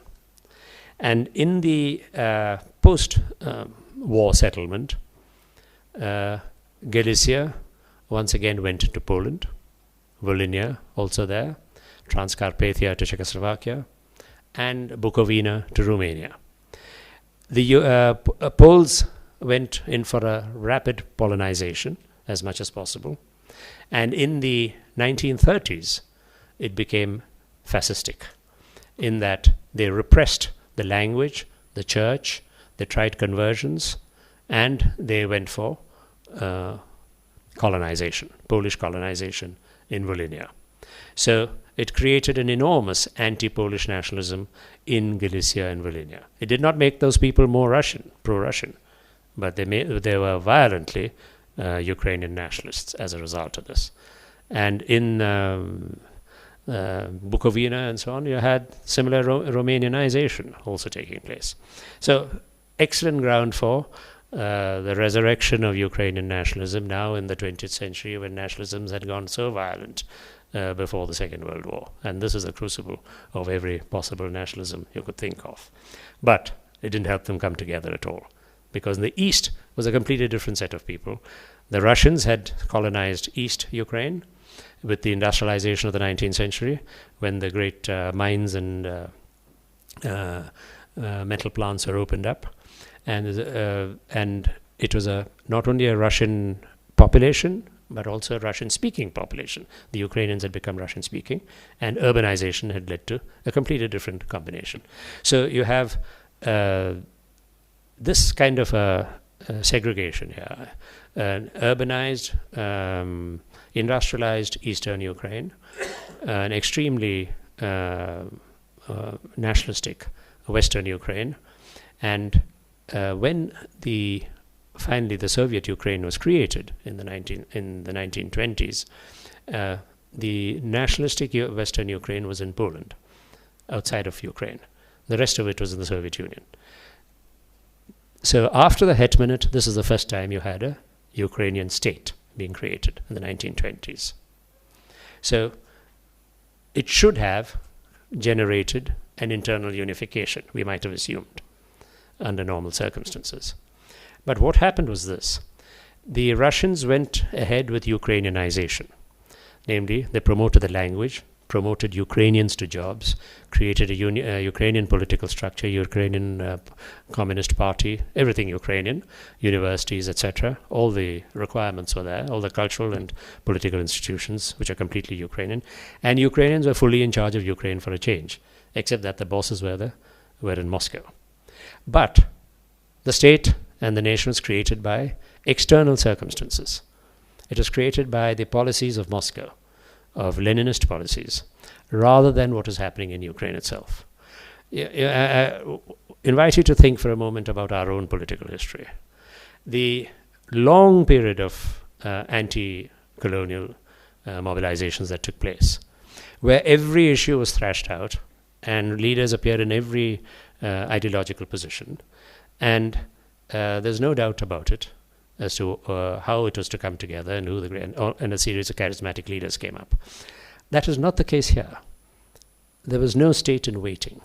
And in the post-war settlement, Galicia once again went into Poland, Volhynia also there, Transcarpathia to Czechoslovakia, and Bukovina to Romania. The Poles went in for a rapid Polonization as much as possible, and in the 1930s it became fascistic in that they repressed the language, the church, they tried conversions, and they went for colonization, Polish colonization in Volhynia. So it created an enormous anti-Polish nationalism in Galicia and Volhynia. It did not make those people more Russian, pro-Russian, but they were violently Ukrainian nationalists as a result of this. And in Bukovina and so on, you had similar Romanianization also taking place. So excellent ground for the resurrection of Ukrainian nationalism now in the 20th century, when nationalisms had gone so violent before the Second World War. And this is the crucible of every possible nationalism you could think of. But it didn't help them come together at all, because in the East was a completely different set of people. The Russians had colonized East Ukraine with the industrialization of the 19th century, when the great mines and metal plants were opened up. And it was not only a Russian population, but also a Russian-speaking population. The Ukrainians had become Russian-speaking, and urbanization had led to a completely different combination. So you have this kind of segregation here. An urbanized, industrialized Eastern Ukraine, an extremely nationalistic Western Ukraine, and when the finally the Soviet Ukraine was created in the 1920s, the nationalistic Western Ukraine was in Poland, outside of Ukraine. The rest of it was in the Soviet Union. So after the Hetmanate, this is the first time you had a Ukrainian state being created in the 1920s. So it should have generated an internal unification, we might have assumed, under normal circumstances. But what happened was this. The Russians went ahead with Ukrainianization. Namely, they promoted the language, promoted Ukrainians to jobs, created a Ukrainian political structure, Ukrainian Communist Party, everything Ukrainian, universities, etc. All the requirements were there, all the cultural and political institutions, which are completely Ukrainian. And Ukrainians were fully in charge of Ukraine for a change, except that the bosses were in Moscow. But the state and the nation was created by external circumstances. It was created by the policies of Moscow, of Leninist policies, rather than what is happening in Ukraine itself. I invite you to think for a moment about our own political history. The long period of anti-colonial mobilizations that took place, where every issue was thrashed out and leaders appeared in every ideological position, and there's no doubt about it as to how it was to come together and and a series of charismatic leaders came up. That was not the case here. There was no state in waiting.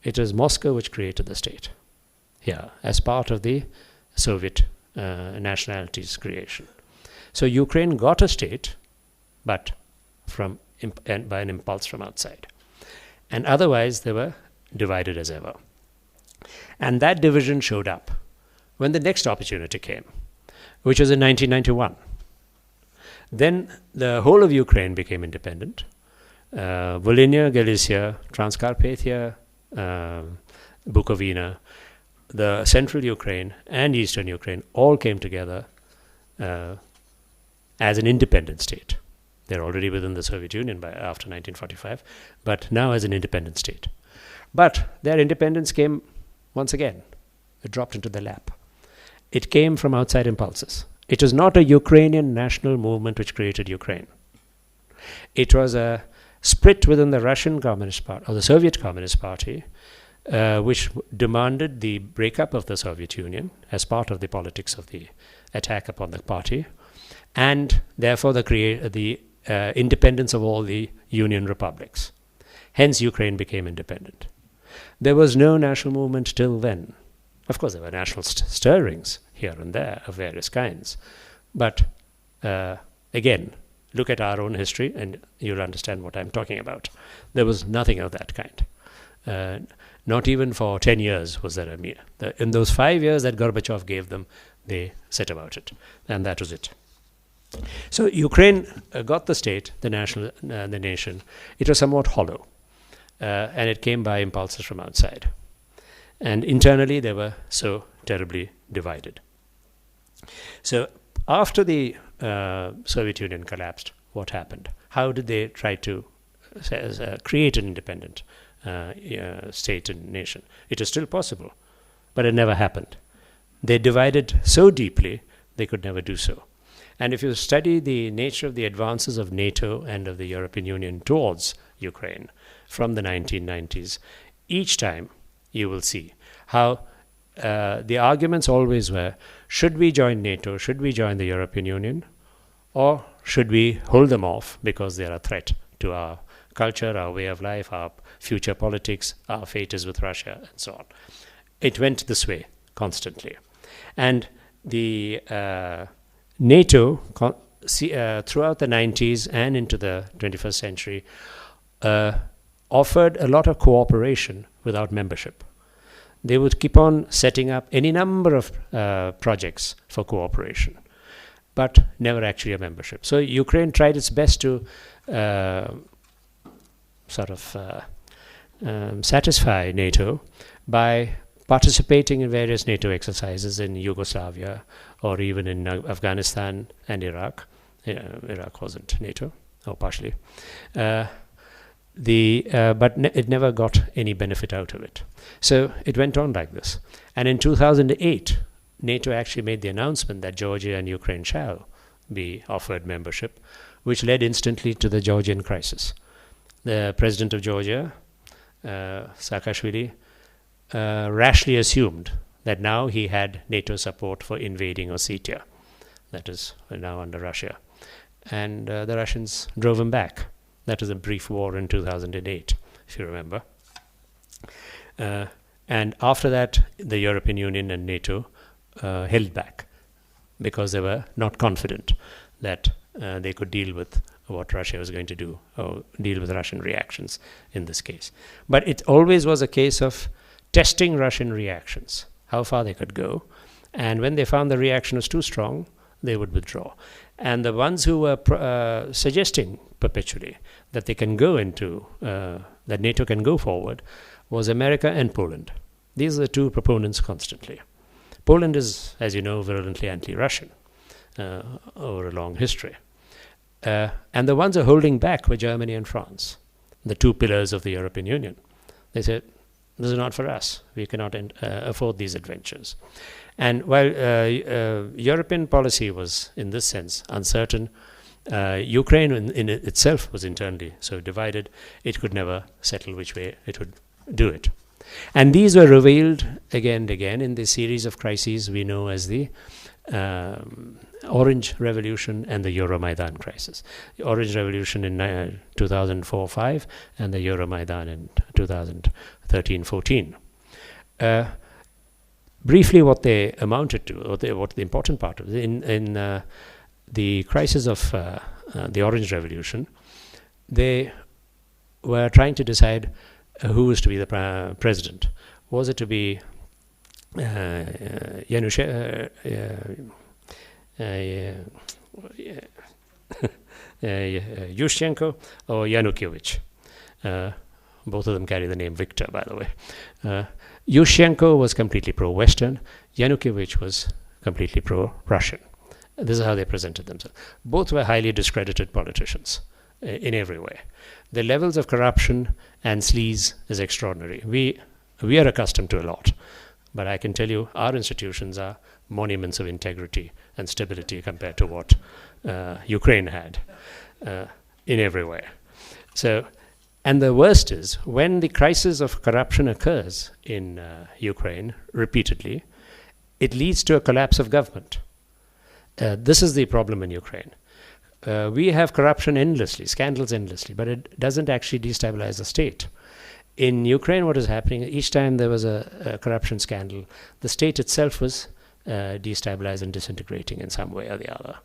It was Moscow which created the state here as part of the Soviet nationality's creation. So Ukraine got a state, but by an impulse from outside. And otherwise they were divided as ever. And that division showed up when the next opportunity came, which was in 1991. Then the whole of Ukraine became independent. Volhynia, Galicia, Transcarpathia, Bukovina, the central Ukraine and eastern Ukraine all came together as an independent state. They're already within the Soviet Union after 1945, but now as an independent state. But their independence came once again. It dropped into their lap. It came from outside impulses. It was not a Ukrainian national movement which created Ukraine. It was a split within the Russian Communist Party, or the Soviet Communist Party, which demanded the breakup of the Soviet Union as part of the politics of the attack upon the party, and therefore the independence of all the Union republics. Hence, Ukraine became independent. There was no national movement till then. Of course, there were national stirrings here and there of various kinds. But again, look at our own history and you'll understand what I'm talking about. There was nothing of that kind. Not even for 10 years was there a mere. In those 5 years that Gorbachev gave them, they set about it. And that was it. So Ukraine got the state, the nation. It was somewhat hollow. And it came by impulses from outside. And internally, they were so terribly divided. So after the Soviet Union collapsed, what happened? How did they try to create an independent state and nation? It was still possible, but it never happened. They divided so deeply, they could never do so. And if you study the nature of the advances of NATO and of the European Union towards Ukraine from the 1990s, each time you will see how the arguments always were, should we join NATO, should we join the European Union, or should we hold them off because they are a threat to our culture, our way of life, our future politics, our fate is with Russia, and so on. It went this way constantly. And the NATO, throughout the 90s and into the 21st century, offered a lot of cooperation without membership. They would keep on setting up any number of projects for cooperation, but never actually a membership. So Ukraine tried its best to satisfy NATO by participating in various NATO exercises in Yugoslavia or even in Afghanistan and Iraq. Iraq wasn't NATO, or partially. But it never got any benefit out of it. So it went on like this. And in 2008, NATO actually made the announcement that Georgia and Ukraine shall be offered membership, which led instantly to the Georgian crisis. The president of Georgia, Saakashvili, rashly assumed that now he had NATO support for invading Ossetia, that is now under Russia. And the Russians drove him back. That was a brief war in 2008, if you remember. And after that, the European Union and NATO held back because they were not confident that they could deal with what Russia was going to do, or deal with Russian reactions in this case. But it always was a case of testing Russian reactions, how far they could go. And when they found the reaction was too strong, they would withdraw. And the ones who were suggesting perpetually that they can go into, that NATO can go forward, was America and Poland. These are the two proponents constantly. Poland is, as you know, virulently anti-Russian over a long history. And the ones who are holding back were Germany and France, the two pillars of the European Union. They said, this is not for us. We cannot afford these adventures. And while European policy was, in this sense, uncertain, Ukraine in itself was internally so divided, it could never settle which way it would do it. And these were revealed again and again in the series of crises we know as the Orange Revolution and the Euromaidan crisis. The Orange Revolution in 2004-05 and the Euromaidan in 2013-14. Briefly, what they amounted to, what the important part of it, in the crisis of the Orange Revolution, they were trying to decide who was to be the president. Was it to be Yushchenko or Yanukovych? Both of them carry the name Victor, by the way. Yushchenko was completely pro-Western. Yanukovych was completely pro-Russian. This is how they presented themselves. Both were highly discredited politicians in every way. The levels of corruption and sleaze is extraordinary. We are accustomed to a lot, but I can tell you our institutions are monuments of integrity and stability compared to what Ukraine had in every way. So, and the worst is when the crisis of corruption occurs in Ukraine repeatedly, it leads to a collapse of government. This is the problem in Ukraine. We have corruption endlessly, scandals endlessly, but it doesn't actually destabilize the state. In Ukraine, what is happening, each time there was a corruption scandal, the state itself was destabilized and disintegrating in some way or the other.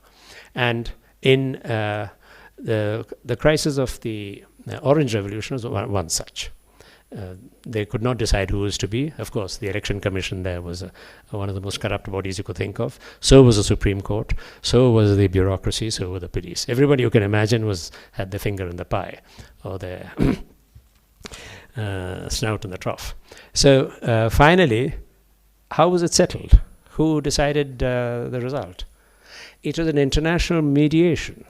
And in the crisis of the Orange Revolution was one such. They could not decide who was to be. Of course, the election commission there was one of the most corrupt bodies you could think of. So was the Supreme Court. So was the bureaucracy. So were the police. Everybody you can imagine had their finger in the pie or their snout in the trough. So finally, how was it settled? Who decided the result? It was an international mediation.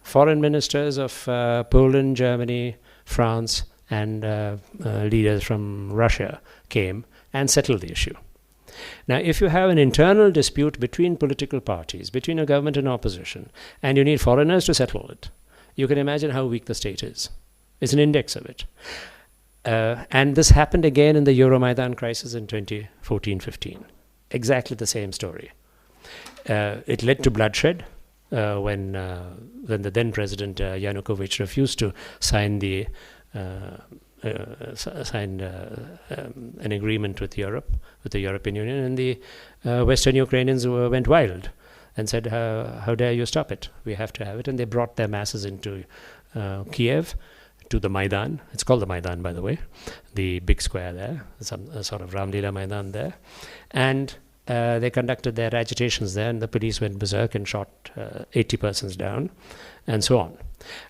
Foreign ministers of Poland, Germany, France, and leaders from Russia came and settled the issue. Now, if you have an internal dispute between political parties, between a government and opposition, and you need foreigners to settle it, you can imagine how weak the state is. It's an index of it. And this happened again in the Euromaidan crisis in 2014-15. Exactly the same story. It led to bloodshed when the then President Yanukovych refused to sign an agreement with Europe, with the European Union, and the Western Ukrainians went wild and said, how dare you stop it? We have to have it. And they brought their masses into Kiev, to the Maidan. It's called the Maidan, by the way, the big square there, some sort of Ramlila Maidan there. And they conducted their agitations there, and the police went berserk and shot 80 persons down, and so on.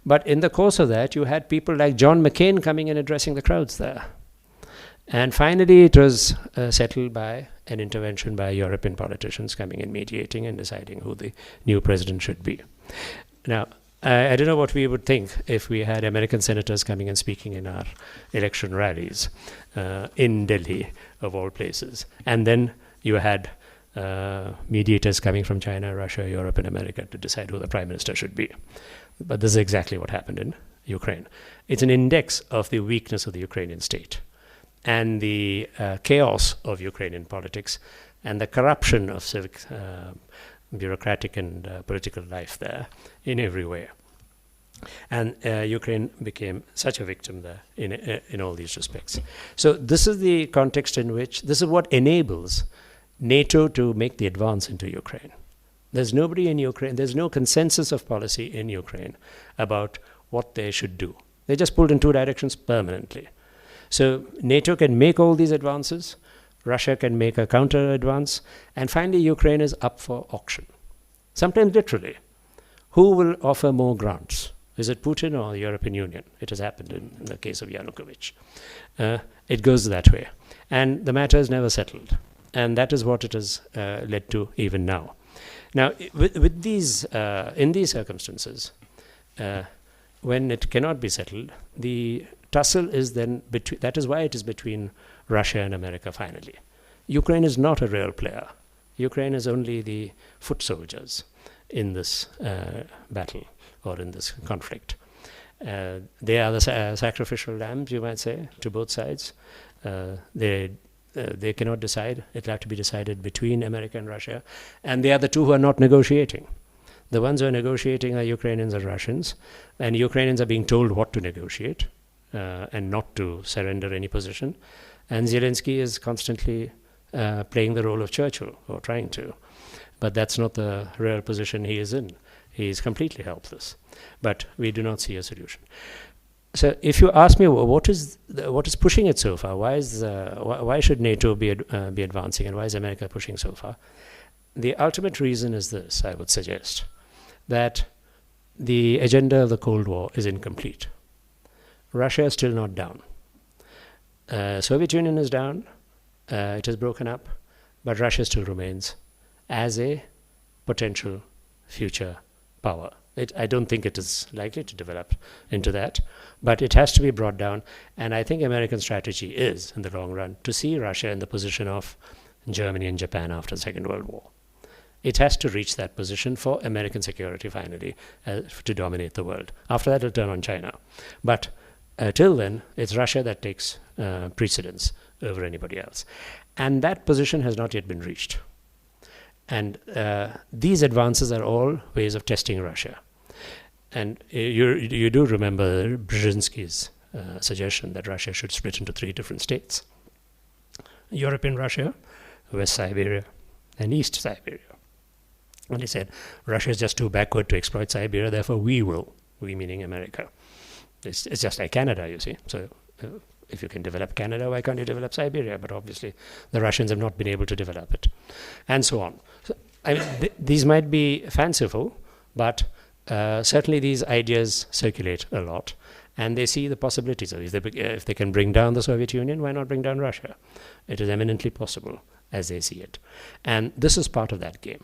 But in the course of that, you had people like John McCain coming and addressing the crowds there. And finally, it was settled by an intervention by European politicians coming and mediating and deciding who the new president should be. Now, I don't know what we would think if we had American senators coming and speaking in our election rallies in Delhi, of all places. And then you had mediators coming from China, Russia, Europe, and America to decide who the prime minister should be. But this is exactly what happened in Ukraine. It's an index of the weakness of the Ukrainian state and the chaos of Ukrainian politics and the corruption of civic, bureaucratic and political life there in every way. And Ukraine became such a victim there in all these respects. So this is the context in which, this is what enables NATO to make the advance into Ukraine. There's nobody in Ukraine, there's no consensus of policy in Ukraine about what they should do. They just pulled in two directions permanently. So NATO can make all these advances, Russia can make a counter advance, and finally Ukraine is up for auction. Sometimes literally. Who will offer more grants? Is it Putin or the European Union? It has happened in the case of Yanukovych. It goes that way. And the matter is never settled. And that is what it has led to even now. Now, with these, in these circumstances, when it cannot be settled, the tussle is then between, that is why it is between Russia and America finally. Ukraine is not a real player. Ukraine is only the foot soldiers in this battle or in this conflict. They are the sacrificial lambs, you might say, to both sides. They cannot decide. It will have to be decided between America and Russia. And they are the two who are not negotiating. The ones who are negotiating are Ukrainians and Russians. And Ukrainians are being told what to negotiate and not to surrender any position. And Zelensky is constantly playing the role of Churchill, or trying to. But that's not the real position he is in. He is completely helpless. But we do not see a solution. So if you ask me what is pushing it so far, why should NATO be advancing, and why is America pushing so far? The ultimate reason is this, I would suggest, that the agenda of the Cold War is incomplete. Russia is still not down. Soviet Union is down. It has broken up, but Russia still remains as a potential future power. I don't think it is likely to develop into that, but it has to be brought down. And I think American strategy is, in the long run, to see Russia in the position of Germany and Japan after the Second World War. It has to reach that position for American security, finally, to dominate the world. After that, it'll turn on China. But till then, it's Russia that takes precedence over anybody else. And that position has not yet been reached. And these advances are all ways of testing Russia. And you do remember Brzezinski's suggestion that Russia should split into 3 different states. European Russia, West Siberia, and East Siberia. And he said, Russia is just too backward to exploit Siberia, therefore we will, we meaning America. It's just like Canada, you see. So if you can develop Canada, why can't you develop Siberia? But obviously the Russians have not been able to develop it. And so on. So, I mean, these might be fanciful, but certainly these ideas circulate a lot. And they see the possibilities of it. If they can bring down the Soviet Union, why not bring down Russia? It is eminently possible as they see it. And this is part of that game.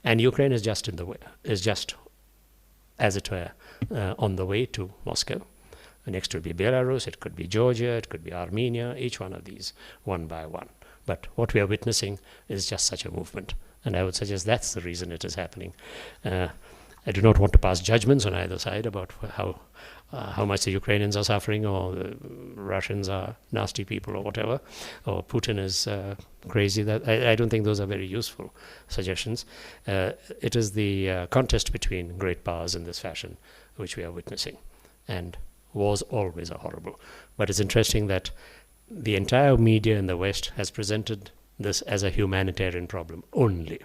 And Ukraine is just in the way, is just, as it were, on the way to Moscow. Next will be Belarus, it could be Georgia, it could be Armenia, each one of these, one by one. But what we are witnessing is just such a movement. And I would suggest that's the reason it is happening. I do not want to pass judgments on either side about how much the Ukrainians are suffering, or the Russians are nasty people, or whatever, or Putin is crazy. That I don't think those are very useful suggestions. It is the contest between great powers in this fashion which we are witnessing. And wars always are horrible. But it's interesting that the entire media in the West has presented this as a humanitarian problem only,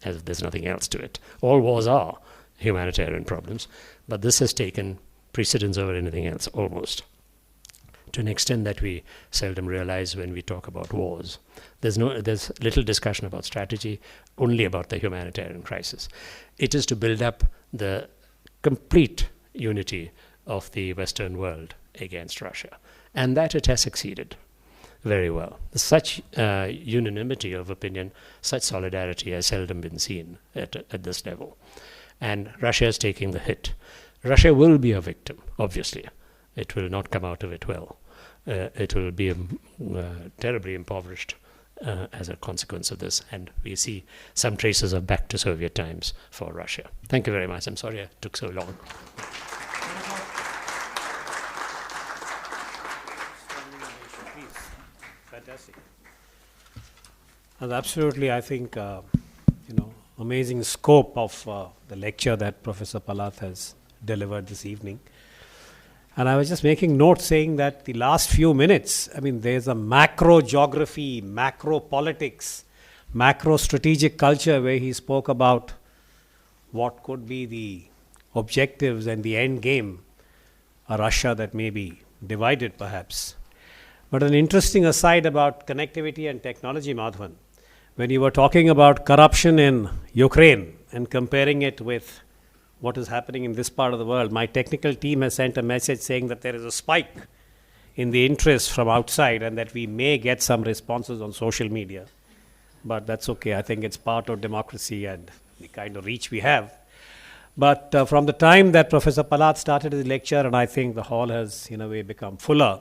as if there's nothing else to it. All wars are humanitarian problems, but this has taken precedence over anything else, almost, to an extent that we seldom realize when we talk about wars. There's little discussion about strategy, only about the humanitarian crisis. It is to build up the complete unity of the Western world against Russia, and that it has succeeded very well. Such unanimity of opinion, such solidarity has seldom been seen at this level. And Russia is taking the hit. Russia will be a victim, obviously. It will not come out of it well. It will be terribly impoverished as a consequence of this. And we see some traces of back to Soviet times for Russia. Thank you very much. I'm sorry I took so long. Fantastic. And absolutely, I think, amazing scope of the lecture that Professor Palat has delivered this evening. And I was just making note saying that the last few minutes, there's a macro geography, macro politics, macro strategic culture where he spoke about what could be the objectives and the end game, a Russia that may be divided perhaps. But an interesting aside about connectivity and technology, Madhavan, when you were talking about corruption in Ukraine and comparing it with what is happening in this part of the world, my technical team has sent a message saying that there is a spike in the interest from outside and that we may get some responses on social media. But that's okay. I think it's part of democracy and the kind of reach we have. But from the time that Professor Palat started his lecture, and I think the hall has in a way become fuller,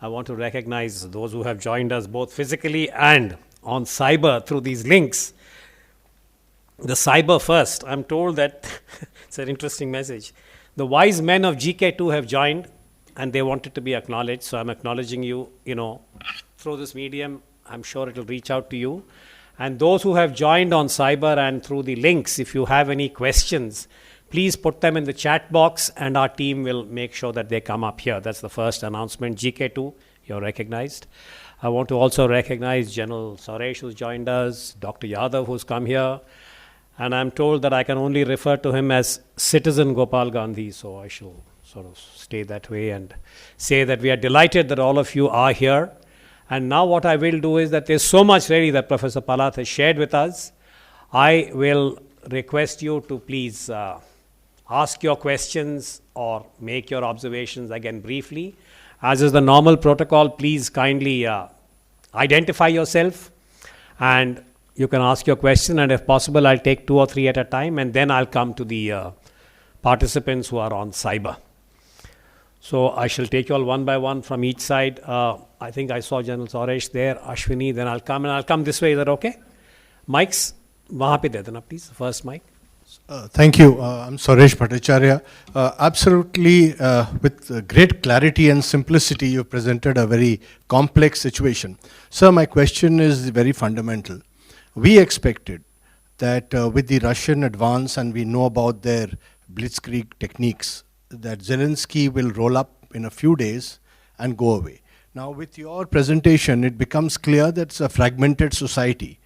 I want to recognize those who have joined us both physically and on cyber through these links. The cyber first, I'm told that it's an interesting message. The wise men of GK2 have joined and they wanted to be acknowledged. So I'm acknowledging you, through this medium. I'm sure it will reach out to you. And those who have joined on cyber and through the links, if you have any questions, please put them in the chat box and our team will make sure that they come up here. That's the first announcement. GK2, you're recognized. I want to also recognize General Suresh who's joined us, Dr. Yadav who's come here. And I'm told that I can only refer to him as Citizen Gopal Gandhi, so I shall sort of stay that way and say that we are delighted that all of you are here. And now what I will do is that there's so much really that Professor Palat has shared with us. I will request you to please ask your questions or make your observations again briefly. As is the normal protocol, please kindly identify yourself and you can ask your question, and if possible, I'll take 2 or 3 at a time, and then I'll come to the participants who are on cyber. So I shall take you all one by one from each side. I think I saw General Suresh there, Ashwini, then I'll come this way. Is that okay? Mics, wahan pe de dena, please. First mic. Thank you. I'm Suresh Bhattacharya. Absolutely, with great clarity and simplicity, you presented a very complex situation. Sir, my question is very fundamental. We expected that with the Russian advance, and we know about their blitzkrieg techniques, that Zelensky will roll up in a few days and go away. Now, with your presentation, it becomes clear that it's a fragmented society,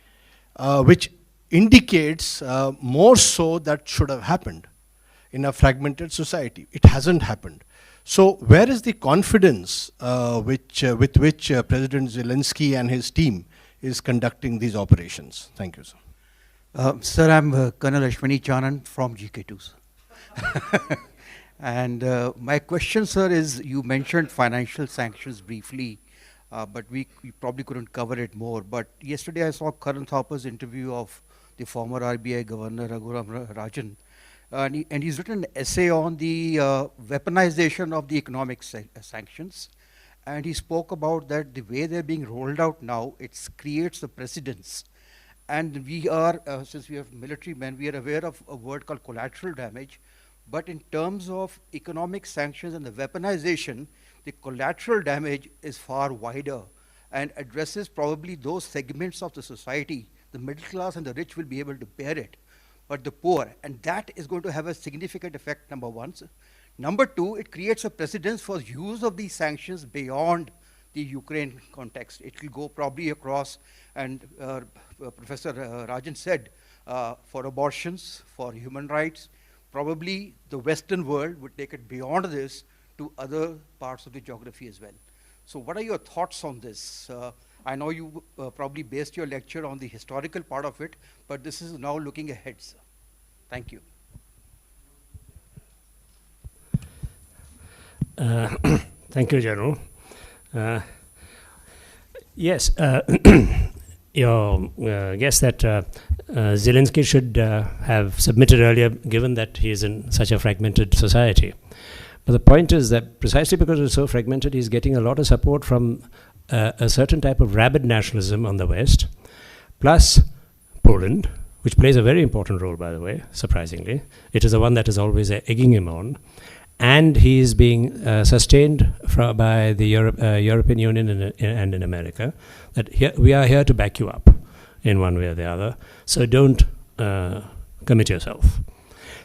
which indicates more so that should have happened in a fragmented society. It hasn't happened. So where is the confidence with which President Zelensky and his team is conducting these operations? Thank you, sir. Sir, I'm Colonel Ashwini Chanan from GK2. And my question, sir, is you mentioned financial sanctions briefly, but we probably couldn't cover it more. But yesterday I saw Karan Thappar's interview of the former RBI Governor Raghuram Rajan, and he's written an essay on the weaponization of the economic sanctions. And he spoke about that the way they're being rolled out now, it creates a precedence. And we are, since we have military men, we are aware of a word called collateral damage. But in terms of economic sanctions and the weaponization, the collateral damage is far wider and addresses probably those segments of the society. The middle class and the rich will be able to bear it, but the poor, and that is going to have a significant effect, number one. Number two, it creates a precedence for use of these sanctions beyond the Ukraine context. It will go probably across, and Professor Rajan said, for abortions, for human rights, probably the Western world would take it beyond this to other parts of the geography as well. So what are your thoughts on this? I know you probably based your lecture on the historical part of it, but this is now looking ahead, sir. Thank you. Thank you, General. Yes, your guess that Zelensky should have submitted earlier, given that he is in such a fragmented society. But the point is that precisely because it's so fragmented, he's getting a lot of support from a certain type of rabid nationalism on the West, plus Poland, which plays a very important role, by the way, surprisingly. It is the one that is always egging him on. And he is being sustained by the European Union and in America, that we are here to back you up in one way or the other. So don't commit yourself.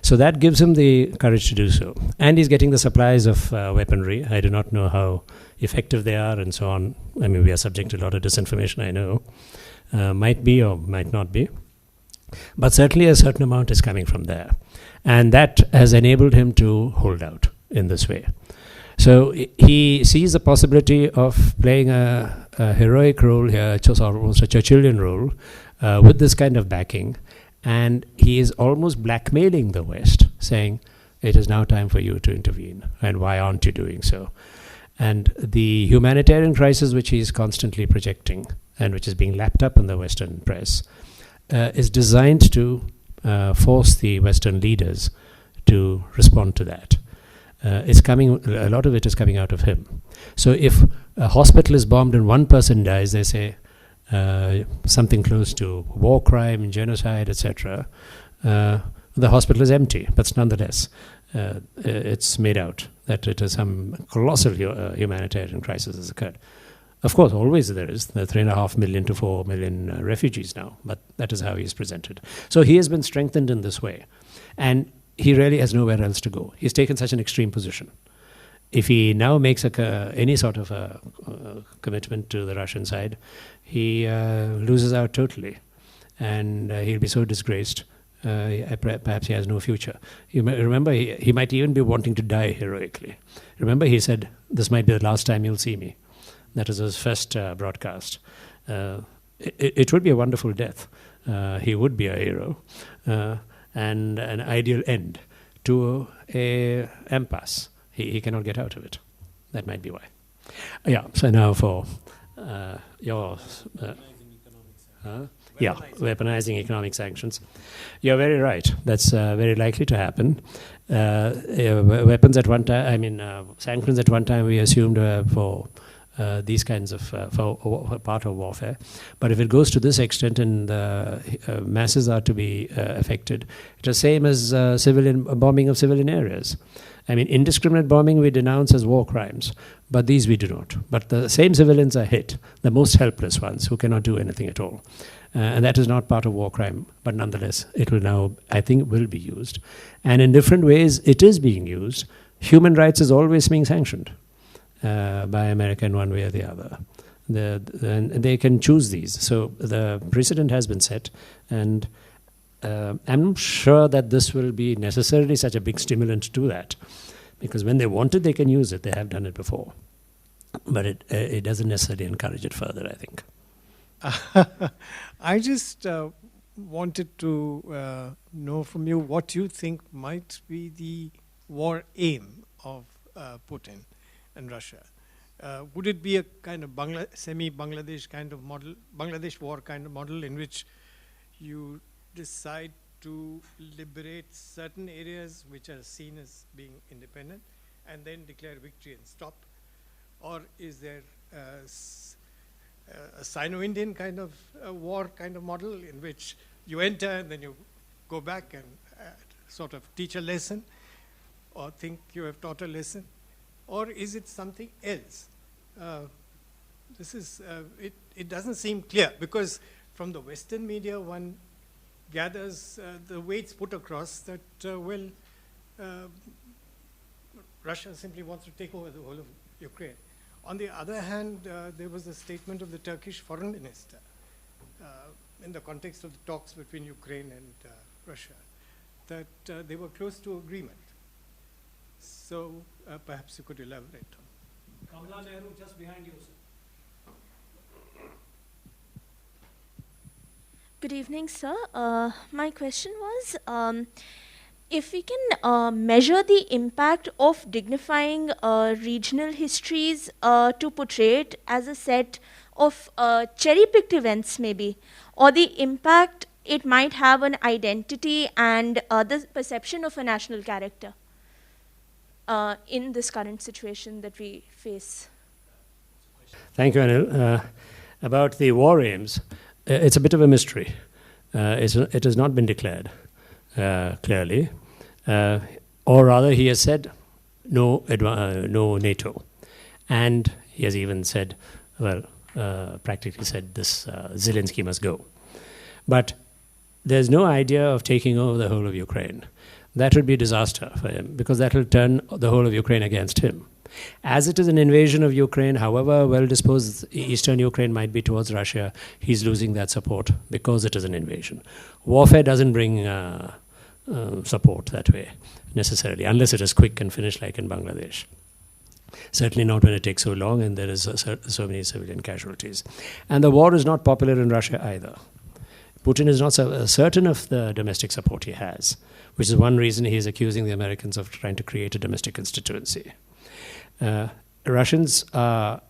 So that gives him the courage to do so. And he's getting the supplies of weaponry. I do not know how effective they are and so on. I mean, we are subject to a lot of disinformation, I know. Might be or might not be. But certainly a certain amount is coming from there. And that has enabled him to hold out in this way. So he sees the possibility of playing a heroic role here, almost a Churchillian role, with this kind of backing. And he is almost blackmailing the West, saying, it is now time for you to intervene. And why aren't you doing so? And the humanitarian crisis which he is constantly projecting, and which is being lapped up in the Western press, is designed to force the Western leaders to respond to that. A lot of it is coming out of him. So if a hospital is bombed and one person dies, they say something close to war crime, genocide, etc. The hospital is empty, but nonetheless, it's made out that it is some colossal humanitarian crisis has occurred. Of course, always there is the 3.5 million to 4 million refugees now, but that is how he is presented. So he has been strengthened in this way, and he really has nowhere else to go. He's taken such an extreme position. If he now makes any sort of a commitment to the Russian side, he loses out totally, and he'll be so disgraced. Perhaps he has no future. You may remember, he might even be wanting to die heroically. Remember, he said, "This might be the last time you'll see me." That was his first broadcast. It would be a wonderful death. He would be a hero and an ideal end to a impasse. He cannot get out of it. That might be why. Yeah, so now for your... weaponizing economic sanctions. You're very right. That's very likely to happen. Weapons at one time, sanctions at one time we assumed for these kinds of for part of warfare. But if it goes to this extent and the masses are to be affected, it's the same as civilian bombing of civilian areas. I mean, indiscriminate bombing we denounce as war crimes, but these we do not. But the same civilians are hit, the most helpless ones who cannot do anything at all. And that is not part of war crime, but nonetheless, it will now, I think, will be used. And in different ways, it is being used. Human rights is always being sanctioned by America in one way or the other. And they can choose these. So the precedent has been set, and I'm sure that this will be necessarily such a big stimulant to that, because when they want it, they can use it. They have done it before. But it doesn't necessarily encourage it further, I think. I just wanted to know from you what you think might be the war aim of Putin and Russia. Would it be a kind of semi-Bangladesh kind of model, Bangladesh war kind of model, in which you decide to liberate certain areas which are seen as being independent and then declare victory and stop? Or is there a Sino-Indian kind of war kind of model in which you enter and then you go back and sort of teach a lesson or think you have taught a lesson? Or is it something else? It doesn't seem clear, because from the Western media one gathers the way it's put across that, Russia simply wants to take over the whole of Ukraine. On the other hand, there was a statement of the Turkish foreign minister in the context of the talks between Ukraine and Russia that they were close to agreement. So perhaps you could elaborate on. Kamala Nehru just behind you, sir. Good evening, sir. My question was, if we can measure the impact of dignifying regional histories to portray it as a set of cherry-picked events maybe, or the impact it might have on identity and the perception of a national character in this current situation that we face. Thank you, Anil. About the war aims, it's a bit of a mystery. It has not been declared clearly. Or rather, he has said no NATO. And he has even said, practically said this Zelensky must go. But there's no idea of taking over the whole of Ukraine. That would be a disaster for him, because that will turn the whole of Ukraine against him. As it is an invasion of Ukraine, however well-disposed eastern Ukraine might be towards Russia, he's losing that support because it is an invasion. Warfare doesn't bring support that way, necessarily, unless it is quick and finished like in Bangladesh. Certainly not when it takes so long and there is so many civilian casualties. And the war is not popular in Russia either. Putin is not certain of the domestic support he has, which is one reason he is accusing the Americans of trying to create a domestic constituency. Russians are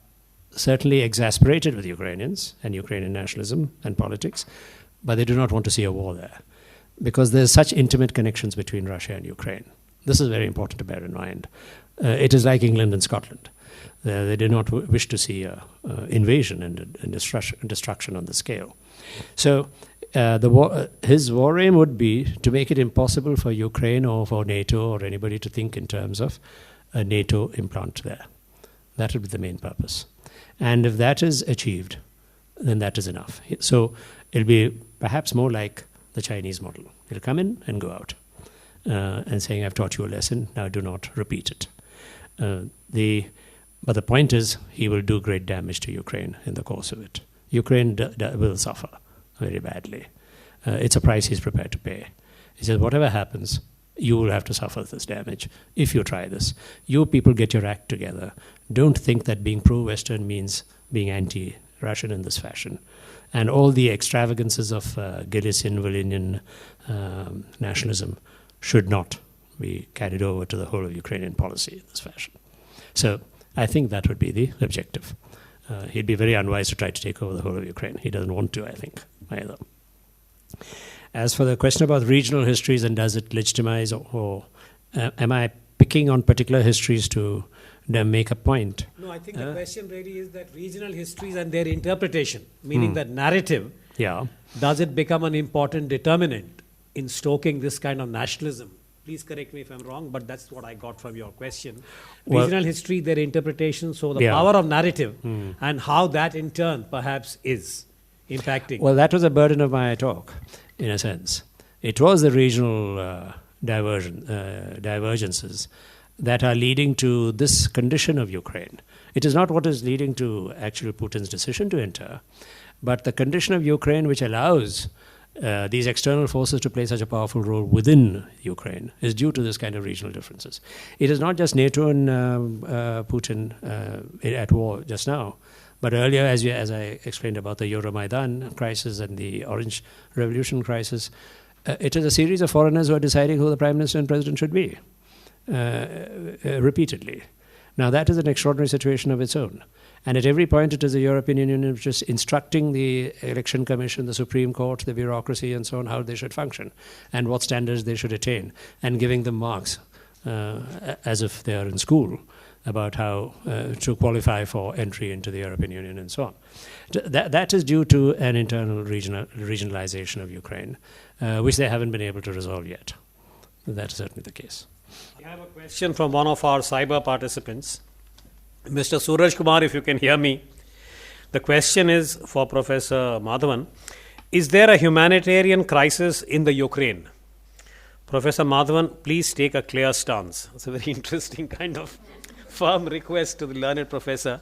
certainly exasperated with Ukrainians and Ukrainian nationalism and politics, but they do not want to see a war there, because there's such intimate connections between Russia and Ukraine. This is very important to bear in mind. It is like England and Scotland. They do not wish to see invasion and destruction on the scale. So his war aim would be to make it impossible for Ukraine or for NATO or anybody to think in terms of a NATO implant there. That would be the main purpose. And if that is achieved, then that is enough. So it'll be perhaps more like the Chinese model. It'll come in and go out and saying, I've taught you a lesson, now do not repeat it. But the point is, he will do great damage to Ukraine in the course of it. Ukraine will suffer very badly. It's a price he's prepared to pay. He says, whatever happens, you will have to suffer this damage if you try this. You people get your act together. Don't think that being pro-Western means being anti-Russian in this fashion. And all the extravagances of Galician, Volhynian nationalism should not be carried over to the whole of Ukrainian policy in this fashion. So I think that would be the objective. He'd be very unwise to try to take over the whole of Ukraine. He doesn't want to, I think, either. As for the question about regional histories and does it legitimize or am I picking on particular histories to make a point? No, I think the question really is that regional histories and their interpretation, meaning that narrative, does it become an important determinant in stoking this kind of nationalism? Please correct me if I'm wrong, but that's what I got from your question. Regional history, their interpretation, so the power of narrative and how that in turn perhaps is impacting. Well, that was a burden of my talk, in a sense. It was the regional divergences that are leading to this condition of Ukraine. It is not what is leading to actually Putin's decision to enter, but the condition of Ukraine which allows these external forces to play such a powerful role within Ukraine is due to this kind of regional differences. It is not just NATO and Putin at war just now, but earlier, as I explained about the Euromaidan crisis and the Orange Revolution crisis, it is a series of foreigners who are deciding who the Prime Minister and President should be, repeatedly. Now, that is an extraordinary situation of its own. And at every point, it is the European Union which is instructing the Election Commission, the Supreme Court, the bureaucracy, and so on, how they should function and what standards they should attain, and giving them marks as if they are in school about how to qualify for entry into the European Union and so on. That is due to an internal regionalization of Ukraine, which they haven't been able to resolve yet. That's certainly the case. I have a question from one of our cyber participants. Mr. Suraj Kumar, if you can hear me. The question is for Professor Madhavan. Is there a humanitarian crisis in the Ukraine? Professor Madhavan, please take a clear stance. It's a very interesting kind of firm request to the learned professor.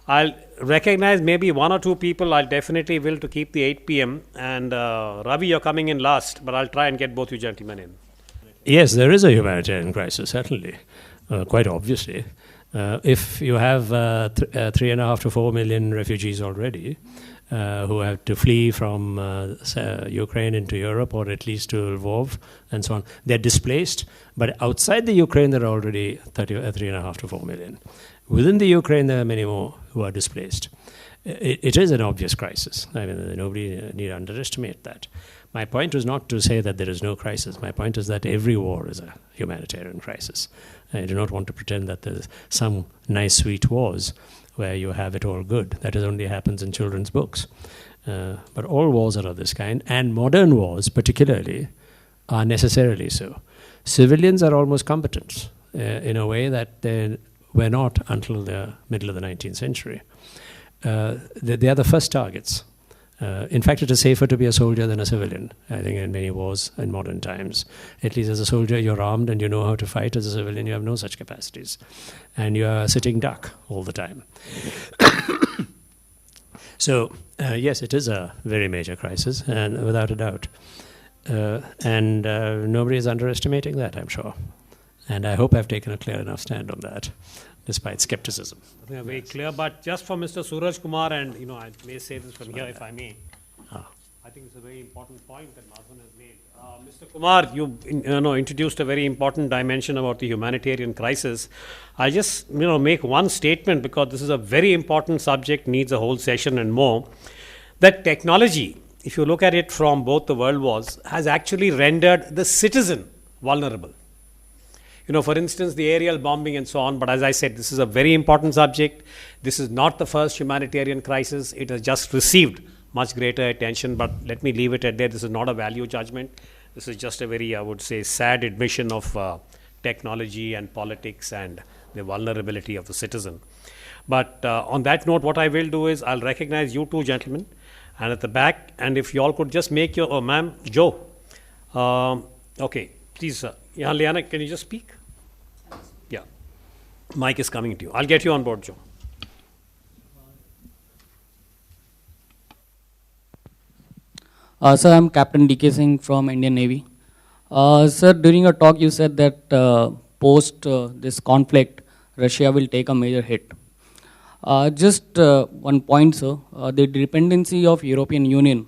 I'll recognize maybe one or two people I'll definitely will to keep the 8 p.m. And Ravi, you're coming in last, but I'll try and get both you gentlemen in. Yes, there is a humanitarian crisis, certainly, quite obviously. If you have 3.5 to 4 million refugees already who have to flee from Ukraine into Europe or at least to Lvov and so on, they're displaced. But outside the Ukraine, there are already 3.5 to 4 million. Within the Ukraine, there are many more who are displaced. It is an obvious crisis. I mean, nobody need underestimate that. My point was not to say that there is no crisis. My point is that every war is a humanitarian crisis. I do not want to pretend that there's some nice, sweet wars where you have it all good. That only happens in children's books. But all wars are of this kind, and modern wars particularly are necessarily so. Civilians are almost competent in a way that they were not until the middle of the 19th century. They are the first targets. In fact, it is safer to be a soldier than a civilian, I think, in many wars in modern times. At least as a soldier, you're armed and you know how to fight. As a civilian, you have no such capacities. And you are a sitting duck all the time. So, yes, it is a very major crisis, and without a doubt. And nobody is underestimating that, I'm sure. And I hope I've taken a clear enough stand on that, despite skepticism. I think very clear, but just for Mr. Suraj Kumar, and I may say this from here if I may. I think it's a very important point that Madhavan has made. Mr. Kumar, you introduced a very important dimension about the humanitarian crisis. I'll just make one statement, because this is a very important subject, needs a whole session and more. That technology, if you look at it from both the world wars, has actually rendered the citizen vulnerable. For instance, the aerial bombing and so on. But as I said, this is a very important subject. This is not the first humanitarian crisis. It has just received much greater attention. But let me leave it at that. This is not a value judgment. This is just a very, I would say, sad admission of technology and politics and the vulnerability of the citizen. But on that note, what I will do is I'll recognize you two gentlemen, and at the back, and if you all could just make your, ma'am, Joe. Okay, please, Liana, can you just speak? Yeah. Mic is coming to you. I'll get you on board, Joe. Sir, I'm Captain D.K. Singh from Indian Navy. Sir, during your talk, you said that post this conflict, Russia will take a major hit. Just one point, sir. The dependency of European Union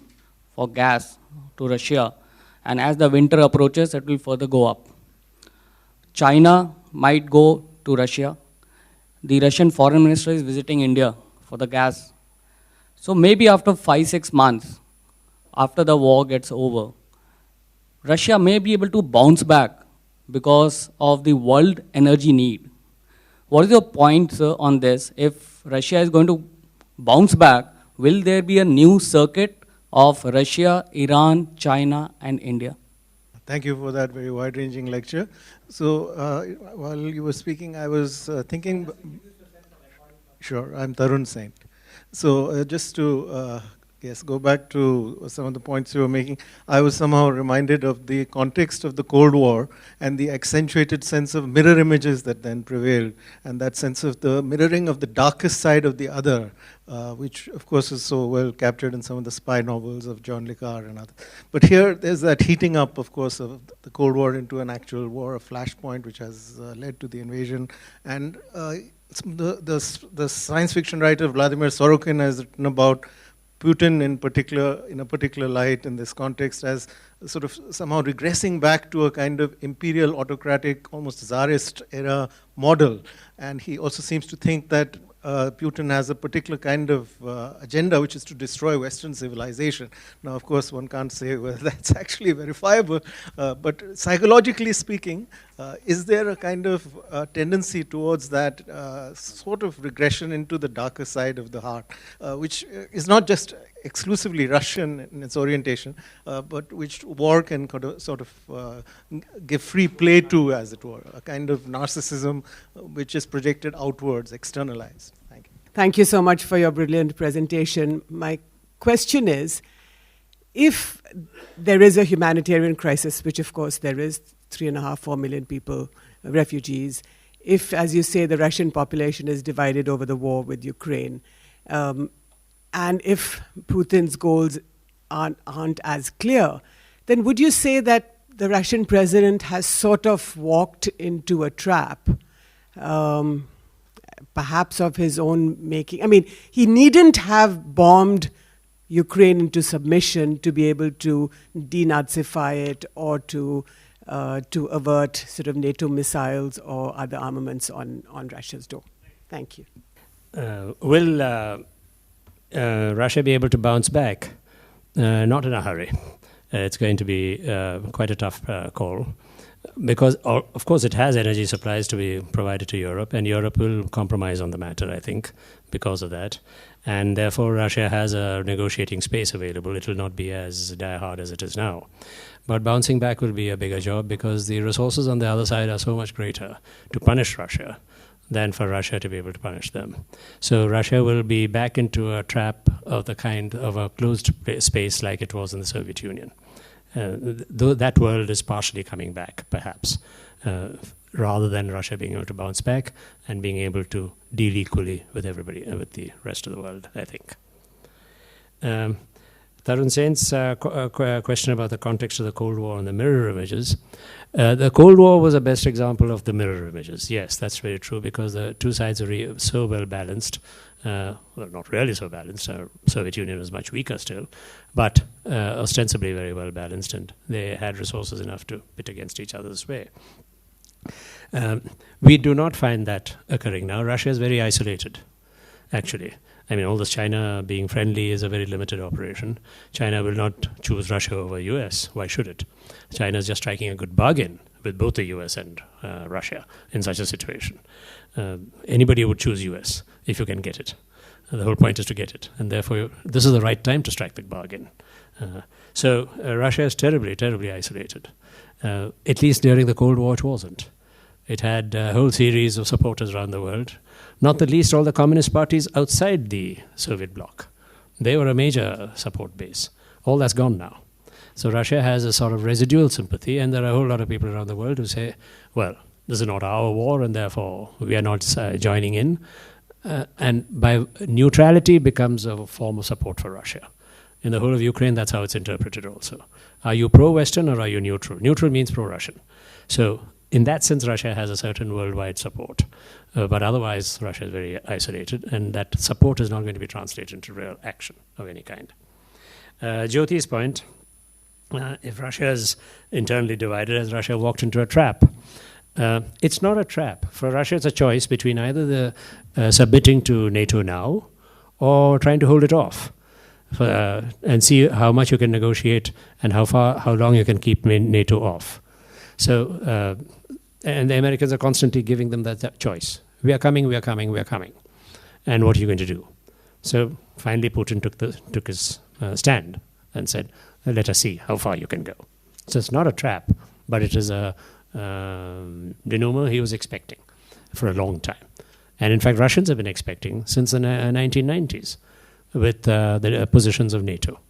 for gas to Russia, and as the winter approaches, it will further go up. China might go to Russia. The Russian foreign minister is visiting India for the gas. So maybe after 5-6 months, after the war gets over, Russia may be able to bounce back because of the world energy need. What is your point, sir, on this? If Russia is going to bounce back, will there be a new circuit of Russia, Iran, China, and India? Thank you for that very wide-ranging lecture. So while you were speaking, I was thinking. Sure, I'm Tarun Saint. So just to go back to some of the points you were making, I was somehow reminded of the context of the Cold War and the accentuated sense of mirror images that then prevailed, and that sense of the mirroring of the darkest side of the other, which of course is so well captured in some of the spy novels of John le Carre and others. But here there's that heating up, of course, of the Cold War into an actual war, a flashpoint which has led to the invasion. And the science fiction writer Vladimir Sorokin has written about Putin in a particular light in this context as sort of somehow regressing back to a kind of imperial, autocratic, almost czarist era model. And he also seems to think that Putin has a particular kind of agenda, which is to destroy Western civilization. Now, of course, one can't say whether that's actually verifiable, but psychologically speaking, is there a kind of tendency towards that sort of regression into the darker side of the heart, which is not just exclusively Russian in its orientation, but which war can sort of give free play to, as it were, a kind of narcissism which is projected outwards, externalized. Thank you. Thank you so much for your brilliant presentation. My question is, if there is a humanitarian crisis, which of course there is, 3.5-4 million people, refugees, if, as you say, the Russian population is divided over the war with Ukraine, and if Putin's goals aren't as clear, then would you say that the Russian president has sort of walked into a trap, perhaps of his own making? I mean, he needn't have bombed Ukraine into submission to be able to denazify it or to avert sort of NATO missiles or other armaments on Russia's door. Thank you. Will Russia be able to bounce back? Not in a hurry. It's going to be quite a tough call. because, of course, it has energy supplies to be provided to Europe, and Europe will compromise on the matter, I think, because of that. And therefore, Russia has a negotiating space available. It will not be as diehard as it is now. But bouncing back will be a bigger job because the resources on the other side are so much greater to punish Russia than for Russia to be able to punish them. So Russia will be back into a trap of the kind of a closed space like it was in the Soviet Union. Though that world is partially coming back, perhaps, rather than Russia being able to bounce back and being able to deal equally with everybody, with the rest of the world, I think. Tarun Sen's question about the context of the Cold War and the mirror images. The Cold War was the best example of the mirror images. Yes, that's very true, because the two sides are so well balanced. Well, not really so balanced. Soviet Union was much weaker still, but ostensibly very well balanced, and they had resources enough to pit against each other's way. We do not find that occurring now. Russia is very isolated, actually. I mean, all this China being friendly is a very limited operation. China will not choose Russia over US. Why should it? China is just striking a good bargain with both the US and Russia in such a situation. Anybody would choose US if you can get it. The whole point is to get it. And therefore, this is the right time to strike the bargain. So Russia is terribly, terribly isolated. At least during the Cold War, it wasn't. It had a whole series of supporters around the world, not the least all the communist parties outside the Soviet bloc. They were a major support base. All that's gone now. So Russia has a sort of residual sympathy, and there are a whole lot of people around the world who say, well, this is not our war, and therefore we are not joining in. And by neutrality becomes a form of support for Russia. In the whole of Ukraine, that's how it's interpreted also. Are you pro-Western or are you neutral? Neutral means pro-Russian. So in that sense, Russia has a certain worldwide support. But otherwise, Russia is very isolated, and that support is not going to be translated into real action of any kind. Jyoti's point, if Russia is internally divided, has Russia walked into a trap? It's not a trap. For Russia, it's a choice between either the submitting to NATO now or trying to hold it off and see how much you can negotiate and how long you can keep NATO off. So, and the Americans are constantly giving them that choice. We are coming, we are coming, we are coming. And what are you going to do? So finally Putin took his stand and said, let us see how far you can go. So it's not a trap, but it is a denouement he was expecting for a long time. And in fact, Russians have been expecting since the 1990s with the positions of NATO.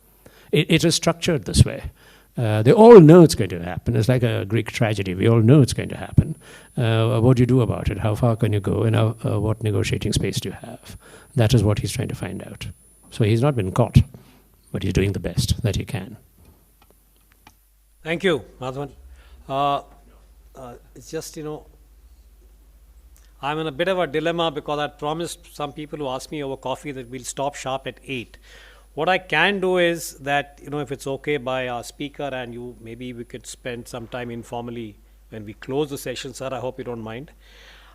It is structured this way. They all know it's going to happen. It's like a Greek tragedy. We all know it's going to happen. What do you do about it? How far can you go? And what negotiating space do you have? That is what he's trying to find out. So he's not been caught, but he's doing the best that he can. Thank you, Madhavan. It's just, I'm in a bit of a dilemma because I promised some people who asked me over coffee that we'll stop sharp at 8. What I can do is that, if it's okay by our speaker and you, maybe we could spend some time informally when we close the session, sir. I hope you don't mind.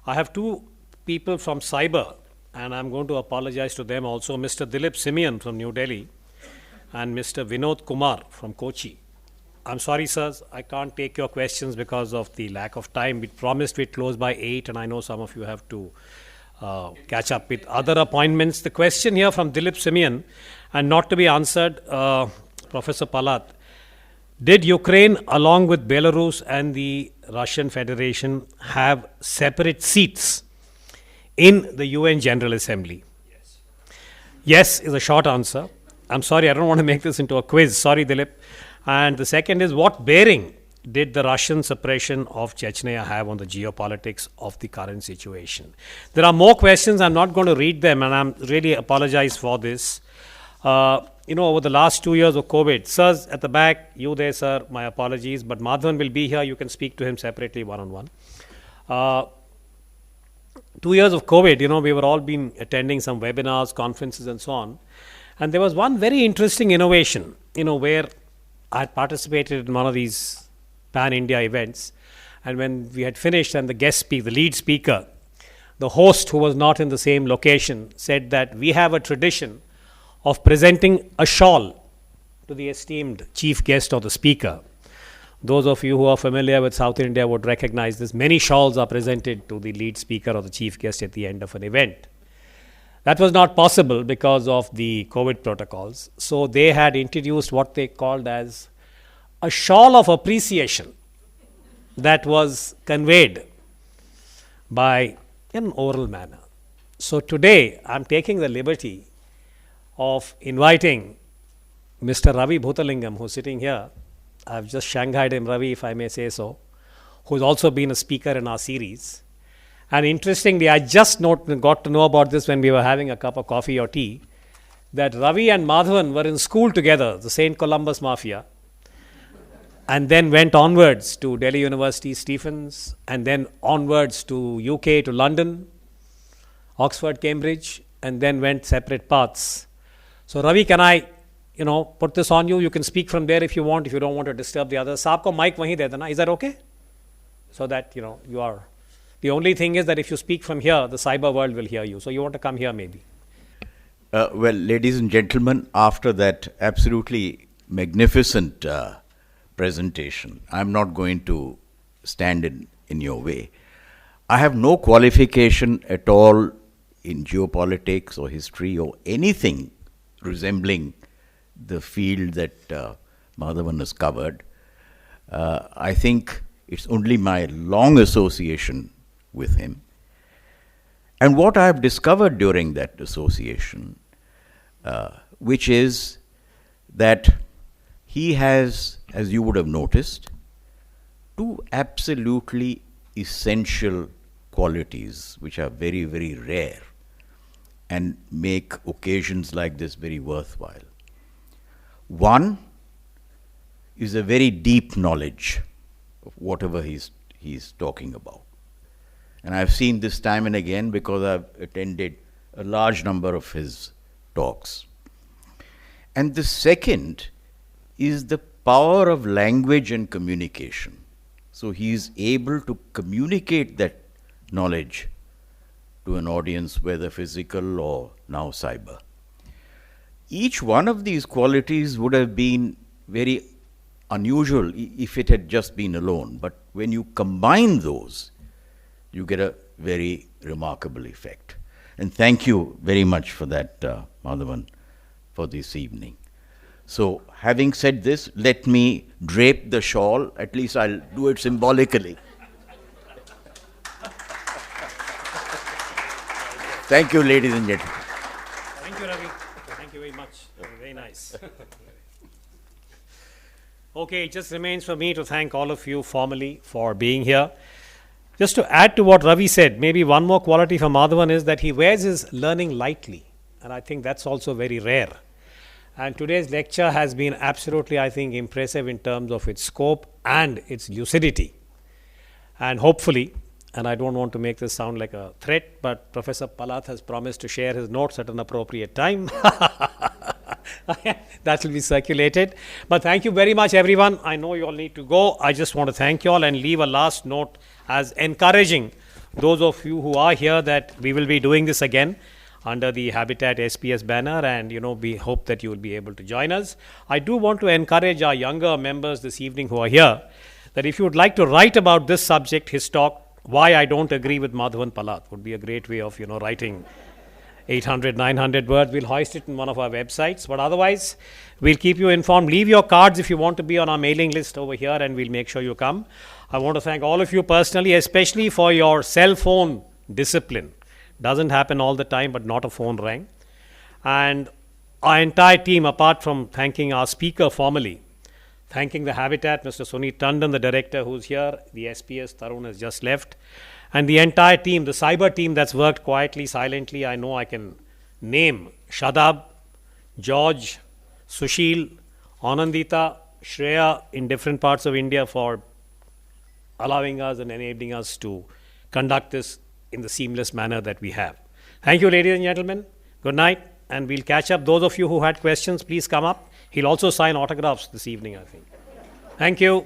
I have two people from cyber, and I'm going to apologize to them also, Mr. Dilip Simeon from New Delhi and Mr. Vinod Kumar from Kochi. I'm sorry, sirs, I can't take your questions because of the lack of time. We promised we'd close by 8, and I know some of you have to catch up with other appointments. The question here from Dilip Simeon, and not to be answered, Professor Palat, did Ukraine, along with Belarus and the Russian Federation, have separate seats in the UN General Assembly? Yes. Yes is a short answer. I'm sorry, I don't want to make this into a quiz. Sorry, Dilip. And the second is, what bearing did the Russian suppression of Chechnya have on the geopolitics of the current situation? There are more questions. I'm not going to read them, and I'm really apologize for this. Over the last 2 years of COVID, sirs at the back, you there, sir, my apologies, but Madhavan will be here. You can speak to him separately, one-on-one. 2 years of COVID, we were all been attending some webinars, conferences, and so on. And there was one very interesting innovation, where I had participated in one of these pan-India events, and when we had finished and the lead speaker, the host who was not in the same location, said that we have a tradition of presenting a shawl to the esteemed chief guest or the speaker. Those of you who are familiar with South India would recognize this. Many shawls are presented to the lead speaker or the chief guest at the end of an event. That was not possible because of the COVID protocols. So they had introduced what they called as a shawl of appreciation that was conveyed by an oral manner. So today I'm taking the liberty of inviting Mr. Ravi Bhutalingam, who's sitting here. I've just shanghaied him, Ravi, if I may say so, who's also been a speaker in our series. And interestingly, I just got to know about this when we were having a cup of coffee or tea, that Ravi and Madhavan were in school together, the St. Columbus Mafia, and then went onwards to Delhi University, Stephens, and then onwards to UK, to London, Oxford, Cambridge, and then went separate paths. So Ravi, can I put this on you? You can speak from there if you want, if you don't want to disturb the others. Saab mic wahi de dena. Is that okay? So that, you are. The only thing is that if you speak from here, the cyber world will hear you. So you want to come here maybe. Well, ladies and gentlemen, after that absolutely magnificent presentation, I'm not going to stand in your way. I have no qualification at all in geopolitics or history or anything resembling the field that Madhavan has covered. I think it's only my long association with him. And what I have discovered during that association, which is that he has, as you would have noticed, two absolutely essential qualities which are very, very rare and make occasions like this very worthwhile. One is a very deep knowledge of whatever he's talking about. And I've seen this time and again because I've attended a large number of his talks. And the second is the power of language and communication. So he is able to communicate that knowledge to an audience, whether physical or now cyber. Each one of these qualities would have been very unusual if it had just been alone. But when you combine those, you get a very remarkable effect. And thank you very much for that, Madhavan, for this evening. So, having said this, let me drape the shawl. At least I'll do it symbolically. Thank you, ladies and gentlemen. Thank you, Ravi. Thank you very much. Very nice. Okay, it just remains for me to thank all of you formally for being here. Just to add to what Ravi said, maybe one more quality for Madhavan is that he wears his learning lightly. And I think that's also very rare. And today's lecture has been absolutely, I think, impressive in terms of its scope and its lucidity. And hopefully, and I don't want to make this sound like a threat, but Professor Palat has promised to share his notes at an appropriate time. That will be circulated. But thank you very much, everyone. I know you all need to go. I just want to thank you all and leave a last note as encouraging those of you who are here that we will be doing this again under the Habitat SPS banner, and we hope that you will be able to join us. I do want to encourage our younger members this evening who are here that if you would like to write about this subject, his talk, why I don't agree with Madhavan Palat, would be a great way of writing 800, 900 words. We'll hoist it in one of our websites. But otherwise, we'll keep you informed. Leave your cards if you want to be on our mailing list over here, and we'll make sure you come. I want to thank all of you personally, especially for your cell phone discipline. Doesn't happen all the time, but not a phone rang. And our entire team, apart from thanking our speaker formally, thanking the Habitat, Mr. Suneet Tandon, the director who's here, the SPS, Tarun has just left, and the entire team, the cyber team that's worked quietly, silently. I know I can name Shadab, George, Sushil, Anandita, Shreya in different parts of India for allowing us and enabling us to conduct this in the seamless manner that we have. Thank you, ladies and gentlemen. Good night, and we'll catch up. Those of you who had questions, please come up. He'll also sign autographs this evening, I think. Thank you.